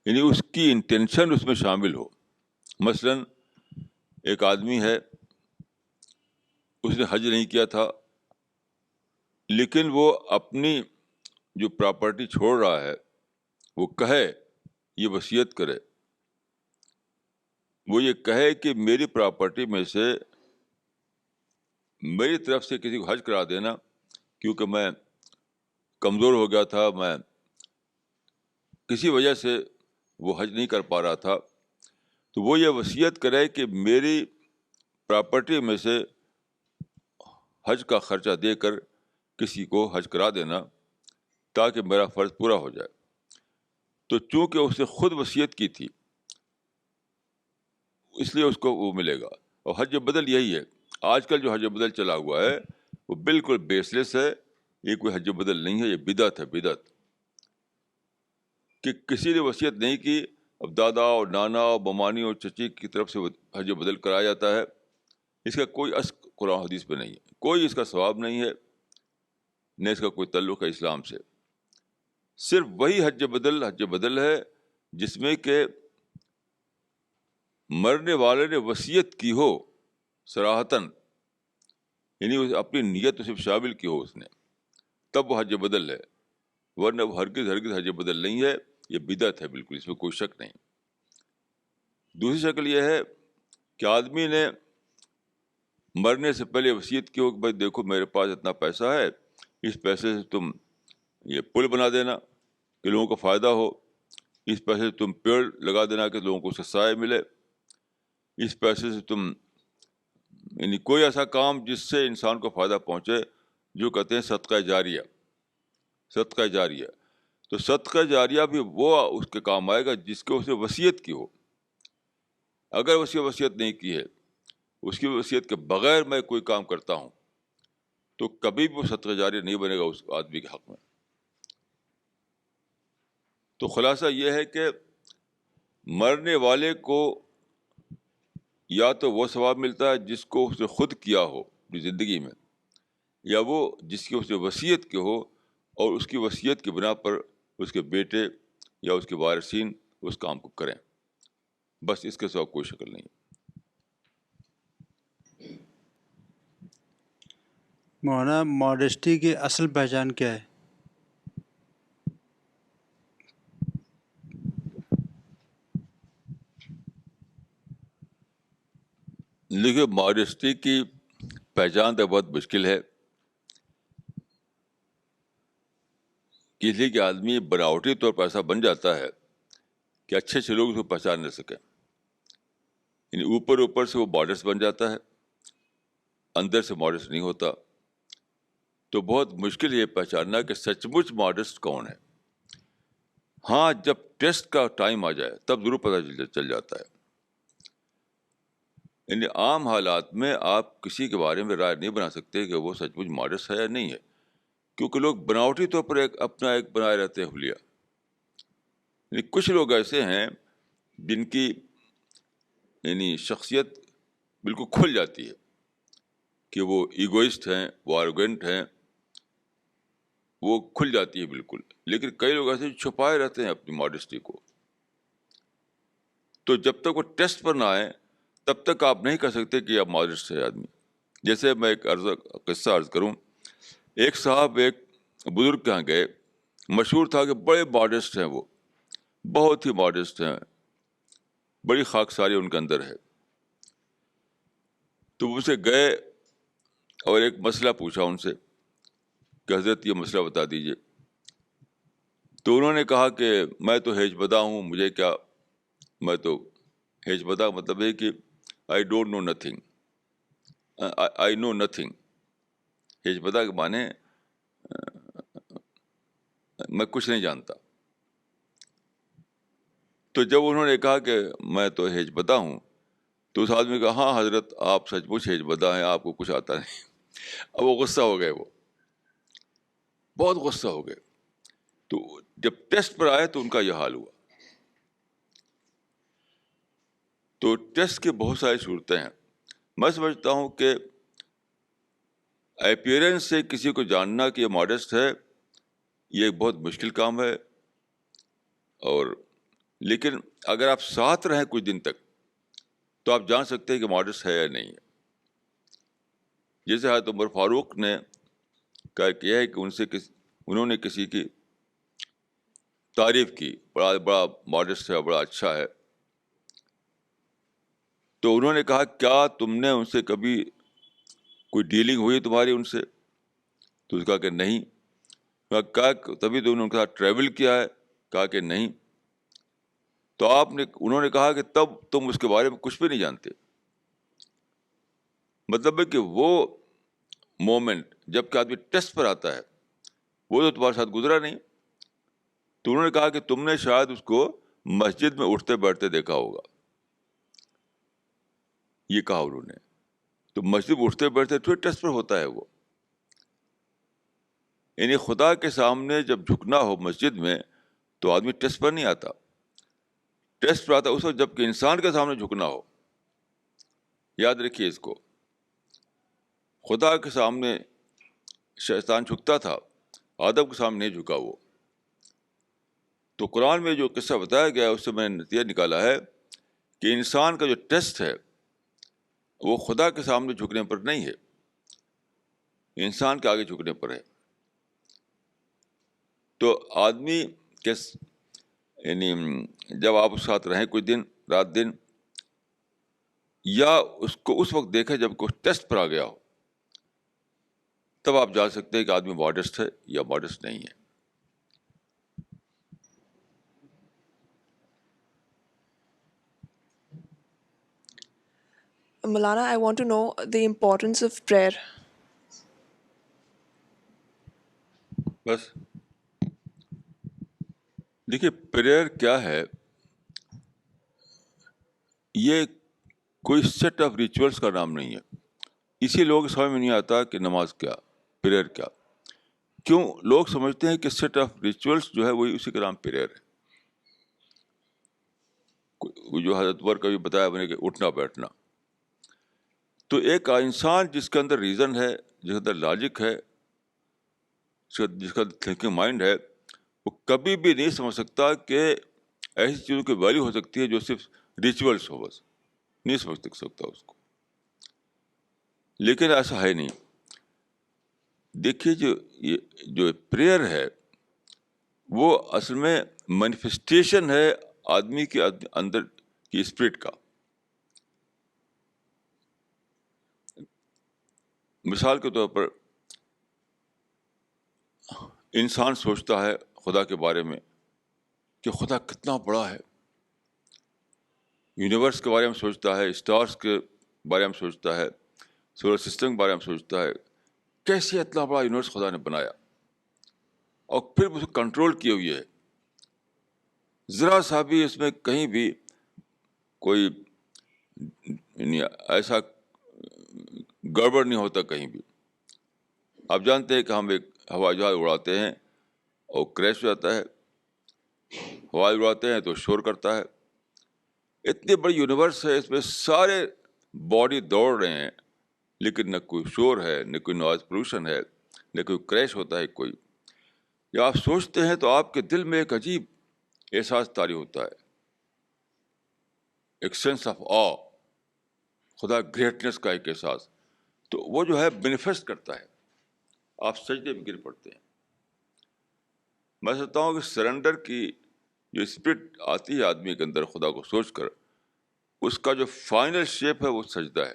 یعنی اس کی انٹینشن اس میں شامل ہو. مثلا ایک آدمی ہے، اس نے حج نہیں کیا تھا، لیکن وہ اپنی جو پراپرٹی چھوڑ رہا ہے وہ کہے، یہ وصیت کرے، وہ یہ کہے کہ میری پراپرٹی میں سے میری طرف سے کسی کو حج کرا دینا، کیونکہ میں کمزور ہو گیا تھا، میں کسی وجہ سے وہ حج نہیں کر پا رہا تھا. تو وہ یہ وصیت کرے کہ میری پراپرٹی میں سے حج کا خرچہ دے کر کسی کو حج کرا دینا تاکہ میرا فرض پورا ہو جائے. تو چونکہ اس نے خود وصیت کی تھی اس لیے اس کو وہ ملے گا. اور حج بدل یہی ہے. آج کل جو حج بدل چلا ہوا ہے وہ بالکل بیس لیس ہے، یہ کوئی حج بدل نہیں ہے، یہ بدعت ہے. بدعت کہ کسی نے وصیت نہیں کی، اب دادا اور نانا اور ممانی اور چچی کی طرف سے حج بدل کرایا جاتا ہے. اس کا کوئی اصل قرآن حدیث پہ نہیں ہے، کوئی اس کا ثواب نہیں ہے، نہ اس کا کوئی تعلق ہے اسلام سے. صرف وہی حج بدل ہے جس میں کہ مرنے والے نے وصیت کی ہو صراحتاً، یعنی اپنی نیت اسے شامل کی ہو اس نے، تب وہ حج بدل ہے. ورنہ وہ ہرگز حج بدل نہیں ہے، یہ بدعت ہے بالکل، اس میں کوئی شک نہیں. دوسری شکل یہ ہے کہ آدمی نے مرنے سے پہلے وصیت کی ہو کہ بھائی دیکھو میرے پاس اتنا پیسہ ہے، اس پیسے سے تم یہ پل بنا دینا کہ لوگوں کو فائدہ ہو. اس پیسے سے تم پیڑ لگا دینا کہ لوگوں کو اس سے سایہ ملے، اس پیسے سے تم یعنی کوئی ایسا کام جس سے انسان کو فائدہ پہنچے، جو کہتے ہیں صدقہ جاریہ. صدقہ جاریہ، تو صدقہ جاریہ بھی وہ اس کے کام آئے گا جس کو اس نے وصیت کی ہو. اگر اس کی وصیت نہیں کی ہے، اس کی وصیت کے بغیر میں کوئی کام کرتا ہوں، تو کبھی بھی وہ صدقہ جاریہ نہیں بنے گا اس آدمی کے حق میں. تو خلاصہ یہ ہے کہ مرنے والے کو یا تو وہ ثواب ملتا ہے جس کو اس نے خود کیا ہو اپنی زندگی میں، یا وہ جس کی اس نے وصیت کی ہو اور اس کی وصیت کی بنا پر اس کے بیٹے یا اس کے وارثین اس کام کو کریں. بس اس کے سوا کوئی شکل نہیں. مولانا ماڈسٹی کی اصل پہچان کیا ہے؟ لیکن ماڈسٹی کی پہچان تو بہت مشکل ہے، اس لیے کہ آدمی بناوٹی طور پر ایسا بن جاتا ہے کہ اچھے اچھے لوگ اس کو پہچان نہ سکیں. یعنی اوپر اوپر سے وہ ماڈسٹ بن جاتا ہے، اندر سے ماڈسٹ نہیں ہوتا. تو بہت مشکل یہ پہچاننا کہ سچ مچ ماڈسٹ کون ہے. ہاں، جب ٹیسٹ کا ٹائم آ جائے تب ضرور پتہ چل جاتا ہے. یعنی عام حالات میں آپ کسی کے بارے میں رائے نہیں بنا سکتے کہ وہ سچ مچ ماڈسٹ ہے یا نہیں ہے، کیونکہ لوگ بناوٹی طور پر اپنا ایک بنائے رہتے ہیں حلیہ. یعنی کچھ لوگ ایسے ہیں جن کی یعنی شخصیت بالکل کھل جاتی ہے کہ وہ ایگوئسٹ ہیں، وہ آروگنٹ ہیں، وہ کھل جاتی ہے بالکل. لیکن کئی لوگ ایسے چھپائے رہتے ہیں اپنی ماڈسٹی کو. تو جب تک وہ ٹیسٹ پر نہ آئے تب تک آپ نہیں کہہ سکتے کہ آپ ماڈسٹ ہے آدمی. جیسے میں ایک قصہ عرض کروں. ایک صاحب ایک بزرگ کے یہاں گئے، مشہور تھا کہ بڑے ماڈسٹ ہیں، وہ بہت ہی ماڈسٹ ہیں، بڑی خاکساری ان کے اندر ہے. تو ان سے گئے اور ایک مسئلہ پوچھا ان سے کہ حضرت یہ مسئلہ بتا دیجیے. تو انہوں نے کہا کہ میں تو ہیج بدہ ہوں، مجھے کیا، میں تو ہیج بدہ مطلب ہے کہ I don't know nothing, I know nothing. ہیج بدہ کے معنی میں کچھ نہیں جانتا. تو جب انہوں نے کہا کہ میں تو ہیج بدہ ہوں، تو اس آدمی کہا ہاں حضرت آپ سچ مچ ہیج بدہ ہیں، آپ کو کچھ آتا نہیں. اب وہ غصہ ہو گئے، وہ بہت غصہ ہو گئے. تو جب ٹیسٹ پر آئے تو ان کا یہ حال ہوا. تو ٹیسٹ کی بہت ساری صورتیں ہیں. میں سمجھتا ہوں کہ اپیئرنس سے کسی کو جاننا کہ یہ ماڈسٹ ہے، یہ ایک بہت مشکل کام ہے. اور لیکن اگر آپ ساتھ رہیں کچھ دن تک تو آپ جان سکتے ہیں کہ ماڈسٹ ہے یا نہیں ہے. جیسے حضرت عمر فاروق نے کہا کیا ہے کہ انہوں نے کسی کی تعریف کی، بڑا ماڈسٹ ہے، بڑا اچھا ہے. تو انہوں نے کہا کیا تم نے ان سے کبھی کوئی ڈیلنگ ہوئی تمہاری ان سے؟ تو اس کہا کہ نہیں. کہا تبھی تو انہوں نے کہا ٹریول کیا ہے؟ کہا کہ نہیں. تو انہوں نے کہا کہ تب تم اس کے بارے میں کچھ بھی نہیں جانتے. مطلب ہے کہ وہ مومنٹ جب کہ آدمی ٹیسٹ پر آتا ہے وہ تو تمہارے ساتھ گزرا نہیں. تو انہوں نے کہا کہ تم نے شاید اس کو مسجد میں اٹھتے بیٹھتے دیکھا ہوگا. یہ کہا انہوں نے. تو مسجد میں اٹھتے بیٹھتے تو ٹیسٹ پر ہوتا ہے وہ. یعنی خدا کے سامنے جب جھکنا ہو مسجد میں تو آدمی ٹیسٹ پر نہیں آتا. ٹیسٹ پر آتا اس وقت جب کہ انسان کے سامنے جھکنا ہو. یاد رکھیے اس کو. خدا کے سامنے شیطان جھکتا تھا، آدم کے سامنے نہیں جھکا وہ. تو قرآن میں جو قصہ بتایا گیا ہے اس سے میں نے نتیجہ نکالا ہے کہ انسان کا جو ٹیسٹ ہے وہ خدا کے سامنے جھکنے پر نہیں ہے، انسان کے آگے جھکنے پر ہے. تو آدمی کے یعنی جب آپ اس کے ساتھ رہیں کچھ دن رات دن، یا اس کو اس وقت دیکھیں جب کوئی ٹیسٹ پر آ گیا ہو، تب آپ جان سکتے ہیں کہ آدمی ماڈسٹ ہے یا ماڈسٹ نہیں ہے. Maulana, I want to know the importance of prayer. بس دیکھیے پریئر کیا ہے، یہ کوئی سیٹ آف ریچولس کا نام نہیں ہے. اسی لوگوں کو سمجھ میں نہیں آتا کہ نماز کیا، پریئر کیا. کیوں لوگ سمجھتے ہیں کہ سیٹ آف ریچولس جو ہے وہی اسی کا نام پریئر ہے. جو حضرت عمر کا بھی بتایا میں نے کہ اٹھنا بیٹھنا. تو ایک انسان جس کے اندر ریزن ہے، جس کے اندر لاجک ہے، جس کا تھنکنگ مائنڈ ہے، وہ کبھی بھی نہیں سمجھ سکتا کہ ایسی چیزوں کی ویلیو ہو سکتی ہے جو صرف ریچولس ہو. بس نہیں سمجھ سکتا اس کو. لیکن ایسا ہے نہیں. دیکھیے جو پریئر ہے وہ اصل میں مینیفیسٹیشن ہے آدمی کے اندر کی اسپرٹ کا. مثال کے طور پر انسان سوچتا ہے خدا کے بارے میں کہ خدا کتنا بڑا ہے، یونیورس کے بارے میں سوچتا ہے، اسٹارس کے بارے میں سوچتا ہے، سولر سسٹم کے بارے میں سوچتا ہے، کیسے اتنا بڑا یونیورس خدا نے بنایا اور پھر اسے کنٹرول کیے ہوئے ہے. ذرا سا بھی اس میں کہیں بھی کوئی ایسا گڑبڑ نہیں ہوتا کہیں بھی. آپ جانتے ہیں کہ ہم ایک ہوائی جہاز اڑاتے ہیں اور کریش ہو جاتا ہے، ہوائی اڑاتے ہیں تو شور کرتا ہے. اتنی بڑی یونیورس ہے، اس میں سارے باڈی دوڑ رہے ہیں، لیکن نہ کوئی شور ہے، نہ کوئی نوائز پولوشن ہے، نہ کوئی کریش ہوتا ہے کوئی. یا آپ سوچتے ہیں تو آپ کے دل میں ایک عجیب احساس طاری ہوتا ہے، ایک سینس آف آ، خدا گریٹنس کا ایک احساس. تو وہ جو ہے مینیفیسٹ کرتا ہے، آپ سجدے میں گر پڑتے ہیں. میں سمجھتا ہوں کہ سرنڈر کی جو اسپرٹ آتی ہے آدمی کے اندر خدا کو سوچ کر، اس کا جو فائنل شیپ ہے وہ سجدہ ہے.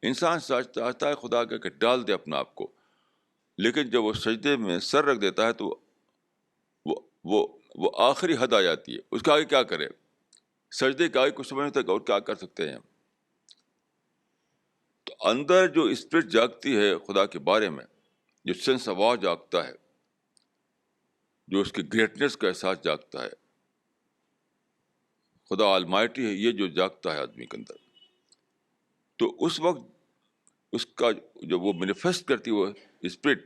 انسان چاہتا ہے خدا کہ ڈال دے اپنا آپ کو، لیکن جب وہ سجدے میں سر رکھ دیتا ہے تو وہ آخری حد آ جاتی ہے. اس کے آگے کیا کرے؟ سجدے کے آگے کچھ سمجھ نہیں تک اور کیا کر سکتے ہیں. تو اندر جو اسپرٹ جاگتی ہے خدا کے بارے میں، جو سینس آف آ جاگتا ہے، جو اس کی گریٹنس کا احساس جاگتا ہے، خدا آلمائٹی ہے، یہ جو جاگتا ہے آدمی کے اندر، تو اس وقت اس کا جب وہ مینیفیسٹ کرتی وہ اسپرٹ،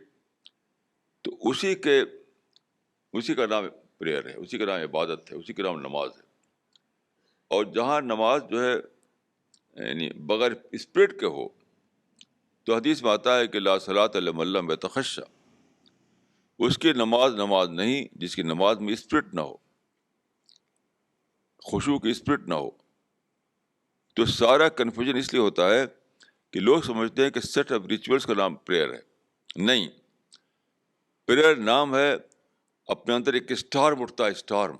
تو اسی کا نام پریئر ہے، اسی کا نام عبادت ہے، اسی کا نام نماز ہے. اور جہاں نماز جو ہے یعنی بغیر اسپرٹ کے ہو، تو حدیث میں آتا ہے کہ لا صلاۃ لمن لم یتخشع، اس کی نماز نہیں جس کی نماز میں اسپرٹ نہ ہو، خشوع کی اسپرٹ نہ ہو. تو سارا کنفیوژن اس لیے ہوتا ہے کہ لوگ سمجھتے ہیں کہ سیٹ آف ریچولس کا نام پریئر ہے. نہیں، پریئر نام ہے اپنے اندر ایک اسٹارم اٹھتا ہے، اسٹارم،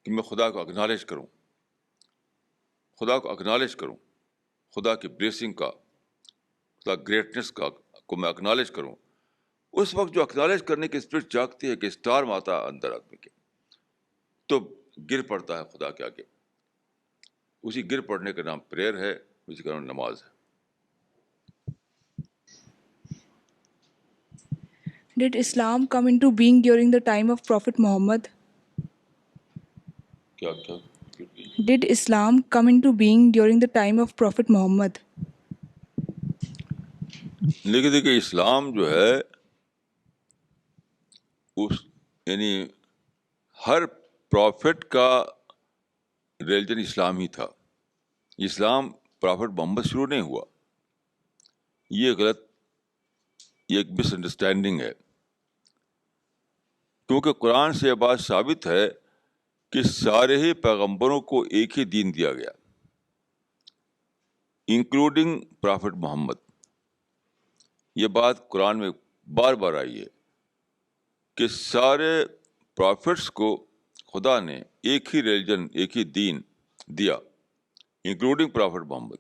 کہ میں خدا کو اکنالج کروں، خدا کی بلیسنگ کا، خدا گریٹنس کو میں اکنالج کروں. اس وقت جو اکنالج کرنے کی اسپرٹ جاگتی ہے کہ اسٹارم آتا ہے اندر آدمی کے، تو گر پڑتا ہے خدا کے آگے. اسی گر پڑنے کا نام پریئر ہے، اسی کا نام نماز ہے. Did Islam come into being during the time of Prophet Muhammad? کیا Did Islam come into being during the time of Prophet Muhammad? لیکن دیکھیے اسلام جو ہے یعنی ہر پروفٹ کا ریلیجن اسلام ہی تھا. اسلام پروفٹ محمد شروع نہیں ہوا. یہ ایک مس انڈرسٹینڈنگ ہے، کیونکہ قرآن سے یہ بات ثابت ہے کہ سارے ہی پیغمبروں کو ایک ہی دین دیا گیا، انکلوڈنگ پرافٹ محمد. یہ بات قرآن میں بار بار آئی ہے کہ سارے پرافٹس کو خدا نے ایک ہی ریلیجن، ایک ہی دین دیا، انکلوڈنگ پرافٹ محمد.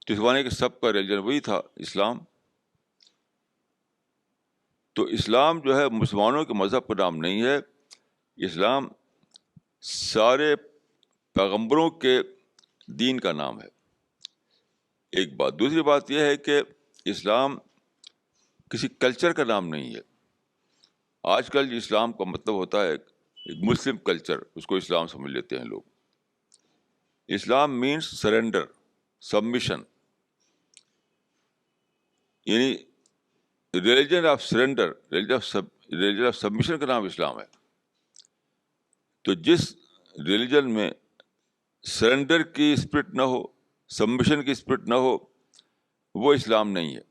تو اس معنی کہ سب کا ریلیجن وہی تھا، اسلام. تو اسلام جو ہے مسلمانوں کے مذہب کا نام نہیں ہے. اسلام سارے پیغمبروں کے دین کا نام ہے. ایک بات. دوسری بات یہ ہے کہ اسلام کسی کلچر کا نام نہیں ہے. آج کل اسلام کا مطلب ہوتا ہے ایک مسلم کلچر، اس کو اسلام سمجھ لیتے ہیں لوگ. اسلام مینس سرنڈر، سبمیشن، یعنی religion of surrender, religion of submission کا نام اسلام ہے. تو جس ریلیجن میں سرنڈر کی اسپرٹ نہ ہو، سبمیشن کی اسپرٹ نہ ہو، وہ اسلام نہیں ہے،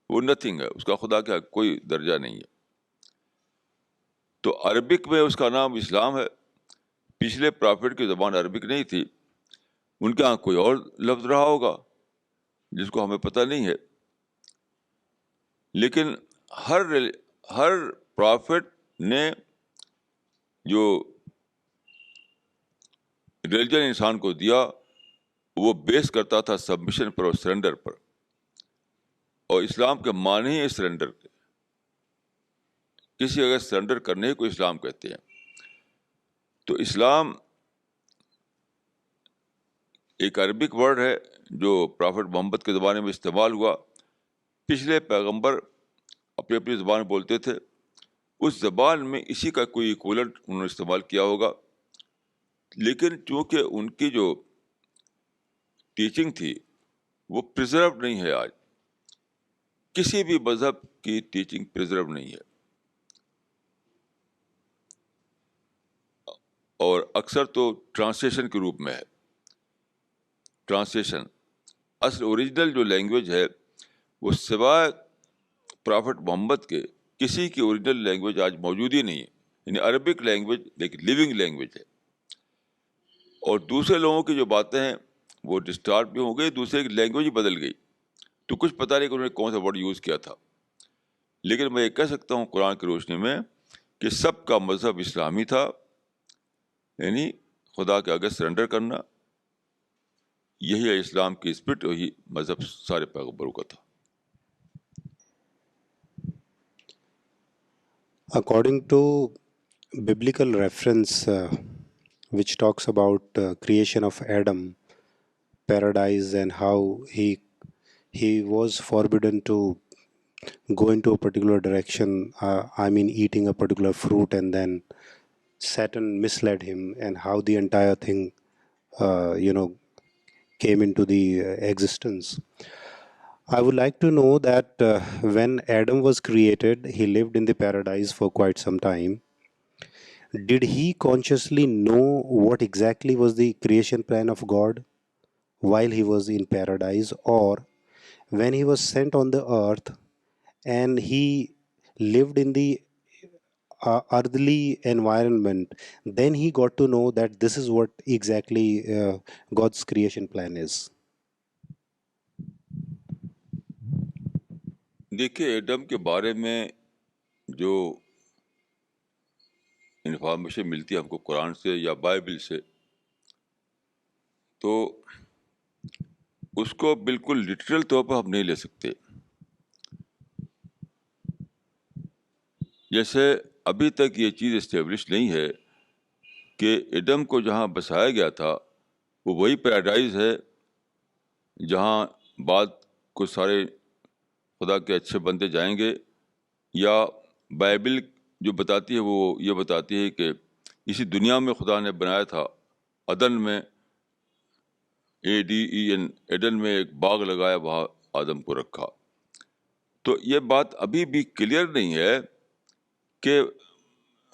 وہ نتھنگ ہے، اس کا خدا کا کوئی درجہ نہیں ہے. تو عربک میں اس کا نام اسلام ہے. پچھلے پرافٹ کی زبان عربک نہیں تھی، ان کے یہاں کوئی اور لفظ رہا ہوگا جس کو ہمیں پتہ نہیں ہے. لیکن ہر پرافٹ نے جو ریلیجن انسان کو دیا وہ بیس کرتا تھا سبمیشن پر اور سرنڈر پر. اور اسلام کے معنی ہی سرنڈر کے. کسی اگر سرنڈر کرنے کو اسلام کہتے ہیں. تو اسلام ایک عربک ورڈ ہے جو پرافٹ محمد کے زمانے میں استعمال ہوا. پچھلے پیغمبر اپنی اپنی زبان بولتے تھے، اس زبان میں اسی کا کوئی ایکولنٹ انہوں نے استعمال کیا ہوگا. لیکن چونکہ ان کی جو ٹیچنگ تھی وہ پریزرو نہیں ہے. آج کسی بھی مذہب کی ٹیچنگ پریزرو نہیں ہے، اور اکثر تو ٹرانسلیشن کے روپ میں ہے. ٹرانسلیشن اصل اوریجنل جو لینگویج ہے وہ سوائے پرافٹ محمد کے کسی کی اوریجنل لینگویج آج موجود ہی نہیں ہے. یعنی عربک لینگویج ایک لیونگ لینگویج ہے. اور دوسرے لوگوں کی جو باتیں ہیں وہ ڈسٹارٹ بھی ہو گئی، دوسرے کی لینگویج ہی بدل گئی. تو کچھ پتہ نہیں کہ انہوں نے کون سا ورڈ یوز کیا تھا. لیکن میں یہ کہہ سکتا ہوں قرآن کی روشنی میں کہ سب کا مذہب اسلامی تھا، یعنی خدا کے آگے سرنڈر کرنا. یہی ہے اسلام کی اسپرٹ، یہی مذہب سارے پیغمبروں کا تھا. According to biblical reference which talks about creation of Adam, paradise, and how he was forbidden to go into a particular direction, eating a particular fruit, and then Satan misled him, and how the entire thing came into the existence. I would like to know that when Adam was created, he lived in the paradise for quite some time. Did he consciously know what exactly was the creation plan of God while he was in paradise, or when he was sent on the earth and he lived in the earthly environment, then he got to know that this is what exactly God's creation plan is? دیکھیے، Adam کے بارے میں جو information ملتی ہے ہم کو قرآن سے یا بائبل سے، تو اس کو بالکل لٹرل طور پر ہم نہیں لے سکتے. جیسے ابھی تک یہ چیز اسٹیبلش نہیں ہے کہ ایڈم کو جہاں بسایا گیا تھا وہ وہی پیراڈائز ہے جہاں بعد کو سارے خدا کے اچھے بندے جائیں گے، یا بائبل جو بتاتی ہے وہ یہ بتاتی ہے کہ اسی دنیا میں خدا نے بنایا تھا. عدن میں، ADEN، ایڈن میں ایک باغ لگایا، وہاں آدم کو رکھا. تو یہ بات ابھی بھی کلیئر نہیں ہے کہ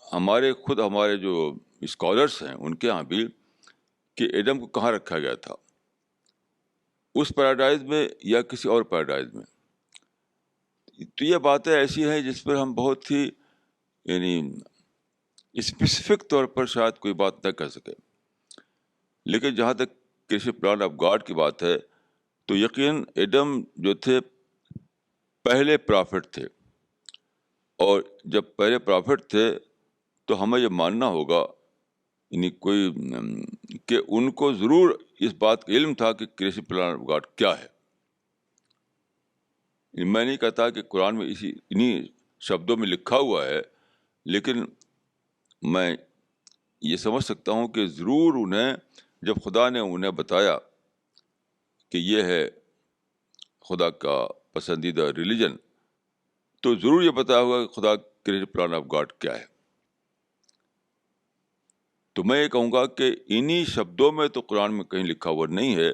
ہمارے جو اسکالرس ہیں ان کے ہاں بھی کہ ایڈم کو کہاں رکھا گیا تھا، اس پیراڈائز میں یا کسی اور پیراڈائز میں. تو یہ باتیں ایسی ہیں جس پر ہم بہت ہی اسپیسیفک طور پر شاید کوئی بات نہ کر سکے. لیکن جہاں تک کریشن پلان آف گاڈ کی بات ہے تو یقیناً ایڈم جو تھے پہلے پرافٹ تھے، اور جب پہلے پرافٹ تھے تو ہمیں یہ ماننا ہوگا کہ ان کو ضرور اس بات کا علم تھا کہ کریشن پلان آف گاڈ کیا ہے. میں نہیں کہتا کہ قرآن میں انہی شبدوں میں لکھا ہوا ہے، لیکن میں یہ سمجھ سکتا ہوں کہ ضرور انہیں جب خدا نے انہیں بتایا کہ یہ ہے خدا کا پسندیدہ ریلیجن، تو ضرور یہ بتایا ہوگا کہ خدا کریٹو پلان آف گاڈ کیا ہے. تو میں یہ کہوں گا کہ انہی شبدوں میں تو قرآن میں کہیں لکھا ہوا نہیں ہے،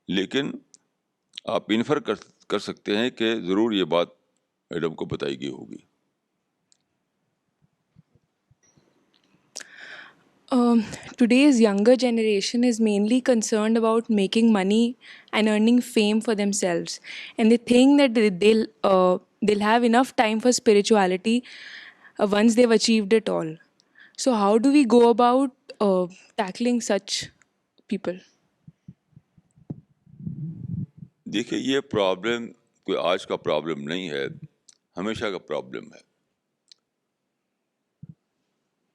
لیکن آپ انفر کر سکتے ہیں کہ ضرور یہ بات ایڈم کو بتائی گئی ہوگی. Today's younger generation is mainly concerned about making money and earning fame for themselves, and they think that they'll have enough time for spirituality once they've achieved it all. So how do we go about tackling such people? دیکھیے، یہ problem کوئی آج کا problem نہیں ہے، ہمیشہ کا problem ہے.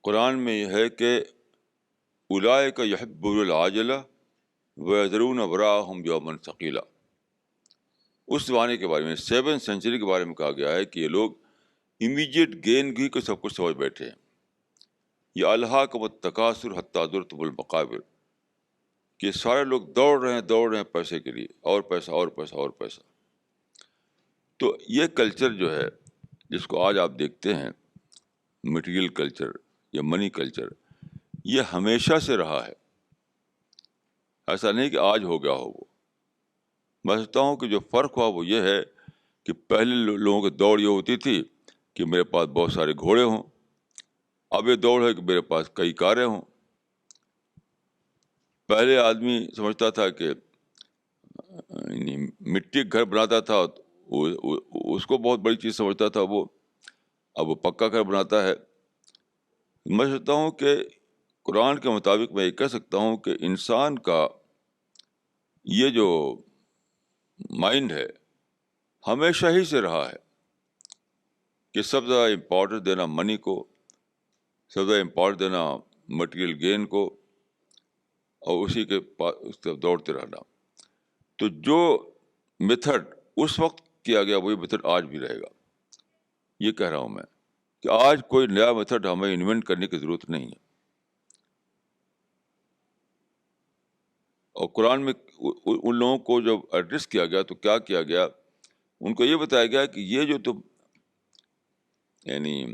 قرآن میں یہ ہے کہ اولئک یحبون العاجلہ ویذرون وراءہم یوما ثقیلا. اس زمانے کے بارے میں 7th سینچری کے بارے میں کہا گیا ہے کہ یہ لوگ امیجیٹ گین کی کو سب کچھ سمجھ بیٹھے ہیں. یہ الہاکم التکاثر حتی زرتم المقابر، کہ سارے لوگ دوڑ رہے ہیں پیسے کے لیے، اور پیسہ اور پیسہ اور پیسہ. تو یہ کلچر جو ہے جس کو آج آپ دیکھتے ہیں، مٹیریل کلچر یا منی کلچر، یہ ہمیشہ سے رہا ہے. ایسا نہیں کہ آج ہو گیا ہو. وہ میں سمجھتا ہوں کہ جو فرق ہوا وہ یہ ہے کہ پہلے لوگوں کی دوڑ یہ ہوتی تھی کہ میرے پاس بہت سارے گھوڑے ہوں، اب یہ دوڑ ہے کہ میرے پاس کئی کاریں ہوں. پہلے آدمی سمجھتا تھا کہ مٹی گھر بناتا تھا، اس کو بہت بڑی چیز سمجھتا تھا وہ، اب وہ پکا گھر بناتا ہے. میں سمجھتا ہوں کہ قرآن کے مطابق میں یہ کہہ سکتا ہوں کہ انسان کا یہ جو مائنڈ ہے ہمیشہ ہی سے رہا ہے کہ سب سے زیادہ امپورٹنس دینا منی کو، سب سے زیادہ امپورٹنس دینا مٹیریل گین کو، اور اسی کے پاس اس طرف دوڑتے رہنا. تو جو میتھڈ اس وقت کیا گیا وہی میتھڈ آج بھی رہے گا. یہ کہہ رہا ہوں میں کہ آج کوئی نیا میتھڈ ہمیں انوینٹ کرنے کی ضرورت نہیں ہے. اور قرآن میں ان لوگوں کو جب ایڈریس کیا گیا تو کیا کیا گیا، ان کو یہ بتایا گیا کہ یہ جو تم یعنی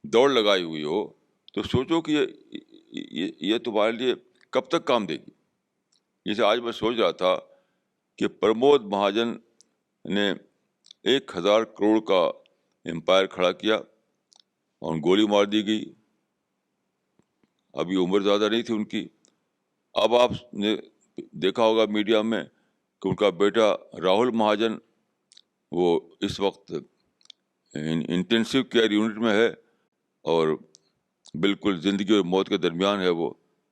دوڑ لگائی ہوئی ہو تو سوچو کہ یہ تمہارے لیے کب تک کام دے گی. جیسے آج میں سوچ رہا تھا کہ پرمود مہاجن نے 1000 کروڑ کا امپائر کھڑا کیا اور گولی مار دی گئی. ابھی عمر زیادہ نہیں تھی ان کی. اب آپ نے دیکھا ہوگا میڈیا میں کہ ان کا بیٹا راہل مہاجن وہ اس وقت انٹینسو کیئر یونٹ میں ہے اور بالکل زندگی اور موت کے درمیان ہے وہ،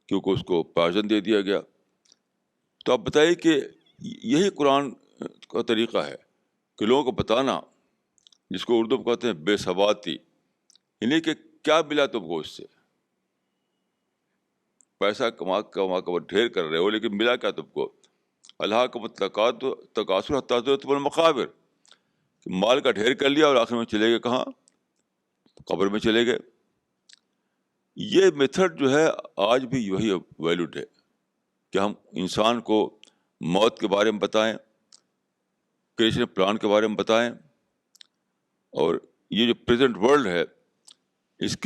کیونکہ اس کو پوائزن دے دیا گیا. تو آپ بتائیے کہ یہی قرآن کا طریقہ ہے کہ لوگوں کو بتانا، جس کو اردو میں کہتے ہیں بے ثباتی، یعنی کہ کیا ملا تم کو اس سے. پیسہ کما کما ڈھیر کر رہے ہو لیکن ملا کیا تم کو؟ الہاکم التکاثر حتی زرتم المقابر، مال کا ڈھیر کر لیا اور آخر میں چلے گئے کہاں؟ قبر میں چلے گئے. یہ میتھڈ جو ہے آج بھی وہی ویلڈ ہے کہ ہم انسان کو موت کے بارے میں بتائیں، کریشن پلان کے بارے میں بتائیں، اور یہ جو پریزنٹ ورلڈ ہے اس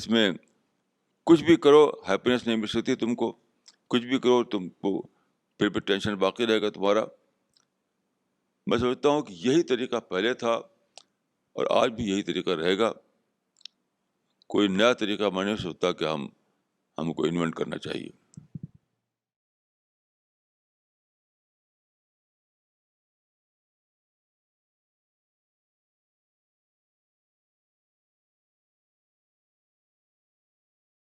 میں کچھ بھی کرو ہیپینس نہیں مل سکتی تم کو، کچھ بھی کرو تم کو پھر بھی ٹینشن باقی رہے گا تمہارا. میں سمجھتا ہوں کہ یہی طریقہ پہلے تھا اور آج بھی یہی طریقہ رہے گا. کوئی نیا طریقہ میں نہیں سوچتا کہ ہم کو انوینٹ کرنا چاہیے.